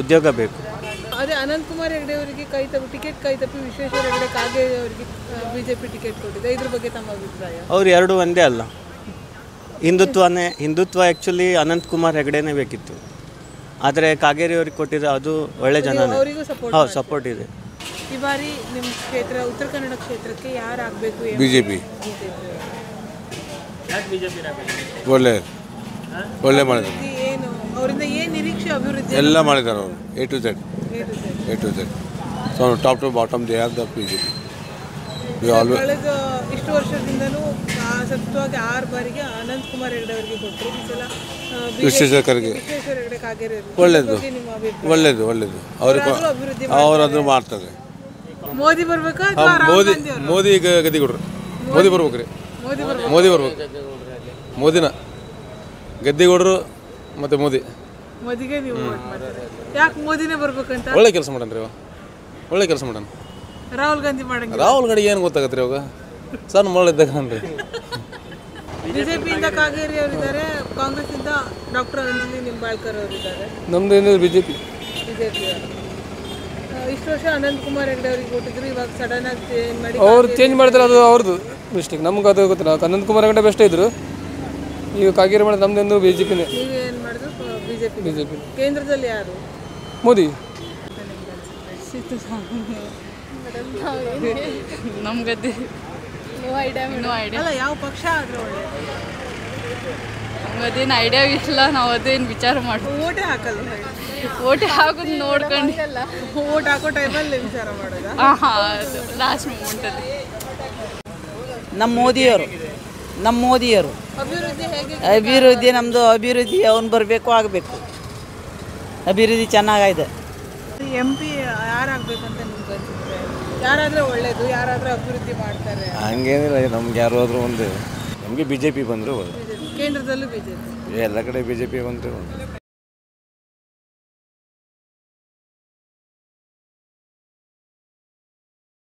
ಉದ್ಯೋಗ ಬೇಕು. ಅದೇ ಅನಂತಕುಮಾರ್ ಹೆಗಡೆ ಅವರಿಗೆ ಟಿಕೆಟ್ ಕೈ ತಪ್ಪಿ ವಿಶ್ವೇಶ್ವರ ಹೆಗಡೆ ಕಾಗೇರಿ ಅವರಿಗೆ BJP ಟಿಕೆಟ್ ಕೊಟ್ಟಿದೆ. ಇದ್ರ ಬಗ್ಗೆ ತಮ್ಮ ಅಭಿಪ್ರಾಯ? ಅವ್ರು ಎರಡು ಒಂದೇ ಅಲ್ಲ, ಹಿಂದುತ್ವ ಆ್ಯಕ್ಚುಲಿ ಅನಂತಕುಮಾರ್ ಹೆಗಡೆನೇ ಬೇಕಿತ್ತು. ಆದರೆ ಕಾಗೇರಿ ಅವ್ರಿಗೆ ಕೊಟ್ಟಿರೋ ಅದು ಒಳ್ಳೆ ಜನನೇ. ಹೌದು, ಸಪೋರ್ಟ್ ಇದೆ. ಈ ಬಾರಿ ನಿಮ್ಮ ಕ್ಷೇತ್ರ ಉತ್ತರ ಕನ್ನಡ ಕ್ಷೇತ್ರಕ್ಕೆ ಯಾರು ಆಗಬೇಕು? BJP. ಒಳ್ಳೆ ಮಾಡಿದ್ದಾರೆ. ಏನು ಅವರಿಂದ ಏನು ನಿರೀಕ್ಷೆ ಅಭಿವೃದ್ಧಿ? ಎಲ್ಲ ಮಾಡಿದ್ದಾರೆ ಅವರು, A to Z. So top to bottom they have the BJP. ಕಳೆದ ಇಷ್ಟು ವರ್ಷದಿಂದಲೂ ಸತತವಾಗಿ 6 ಬಾರಿಗೆ ಅನಂತಕುಮಾರ್ ಹೆಗಡೆ ಅವರಿಗೆ ಕೊಟ್ಟರು. ಈ ಸಲ ವಿಶ್ವೇಶ್ವರ ಹೆಗಡೆ ಕಾಗೇರಿ ಒಳ್ಳೇದು ಅವರದು ಮಾಡ್ತಾರೆ. ಮೋದಿ ಬರ್ಬೇಕಾ? ಮೋದಿ ಗದ್ದಿಗೌಡ್ರು. ಮೋದಿ ಬರ್ಬೇಕ್ರಿ. ಮೋದಿ ಬರ್ಬೇಕು. ಮೋದಿನ ಗದ್ದಿಗೌಡರು ಮತ್ತು ಮೋದಿಗೆ ನೀವು ವೋಟ್ ಮಾಡ್ತಾರೆ. ಯಾಕೆ ಮೋದಿನೇ ಬರ್ಬೇಕಂತ? ಒಳ್ಳೆ ಕೆಲಸ ಮಾಡನ್ರಿ ಅವ, ಒಳ್ಳೆ ಕೆಲಸ ಮಾಡಣ. ರಾಹುಲ್ ಗಾಂಧಿ ಮಾಡಂಗಿಲ್ಲ? ರಾಹುಲ್ ಗಾಂಧಿ ಏನು ಗೊತ್ತಾಗತ್ರಿ ಅವಾಗ, ಸಣ್ಣ ಮಾಡಿದ್ದಾಗನ್ರಿ. BJPಯಿಂದ ಕಾಗೇರಿ ಅವರಿದ್ದಾರೆ, ಕಾಂಗ್ರೆಸ್ಸಿಂದ ಡಾಕ್ಟರ್ ಅಂಜಲಿ ನಿಂಬಾಳ್ಕರ್ ಅವರಿದ್ದಾರೆ. ನಮ್ದು ಏನಿದೆ BJP. ಇಷ್ಟು ವರ್ಷ ಅನಂತಕುಮಾರ್ ಹೆಗಡೆ ಅವರಿಗೆ ಕೊಟ್ಟಿದ್ರು, ಇವಾಗ ಸಡನ್ ಆಗಿ ಚೇಂಜ್ ಮಾಡಿ ಅವ್ರು ಚೇಂಜ್ ಮಾಡ್ತಾರೆ, ಅದು ಅವ್ರದ್ದು ಮಿಸ್ಟೇಕ್. ನಮ್ಗೆ ಅದು ಗೊತ್ತಿಲ್ಲ. ಅನಂತಕುಮಾರ್ ಹೆಗಡೆ ಬೆಸ್ಟ್ ಇದ್ರು, ಈಗ ಕಾಗೇರಿ ಮಾಡಿದ್ರೆ ನಮ್ದು BJPನೇ. ನೀವೇನು ಮಾಡಿದ್ರು? BJP. ಕೇಂದ್ರದಲ್ಲಿ ಯಾರು? ಮೋದಿ. ನಮ್ಗೆ ಅಲ್ಲ, ಯಾವ ಪಕ್ಷ ಆದರೂ ಒಳ್ಳೆ? ನಮ್ಗದೇನು ಐಡಿಯಾ ಇಲ್ಲ, ನಾವು ಅದೇನು ವಿಚಾರ ಮಾಡ್ತೀವಿ. ಓಟೇ ಹಾಕಲ್ಲ? ಓಟೇ ಹಾಕೋದು ನೋಡ್ಕೊಂಡು ಓಟ್ ಹಾಕೋ ಟೈಮಲ್ಲಿ ವಿಚಾರ ಮಾಡೋದು. ಅದು ಲಾಸ್ಟ್ ಮೂಮೆಂಟಲ್ಲಿ. ನಮ್ಮ ಮೋದಿಯವರು ಅಭಿವೃದ್ಧಿ ನಮ್ಮದು ಅಭಿವೃದ್ಧಿ ಅವ್ನು ಬರಬೇಕು, ಆಗಬೇಕು. ಅಭಿವೃದ್ಧಿ ಚೆನ್ನಾಗಿದೆ. MP ಯಾರಾಗಬೇಕಂತ ನಿಮ್ಗೆ ಅನ್ಸುತ್ತೆ? ಯಾರಾದ್ರೆ ಒಳ್ಳೇದು, ಯಾರಾದ್ರೂ ಅಭಿವೃದ್ಧಿ ಮಾಡ್ತಾರೆ? ಹಂಗೇನಿಲ್ಲ, ನಮ್ಗೆ ಯಾರು ಆದರೂ ಒಂದು, ನಮಗೆ ಬಿ ಜೆ ಪಿ ಬಂದರೆ ಕೇಂದ್ರದಲ್ಲೂ ಬಿಜೆಪಿ, ಎಲ್ಲ ಕಡೆ ಬಿ ಜೆ ಪಿ ಬಂದರೆ ಒಂದು.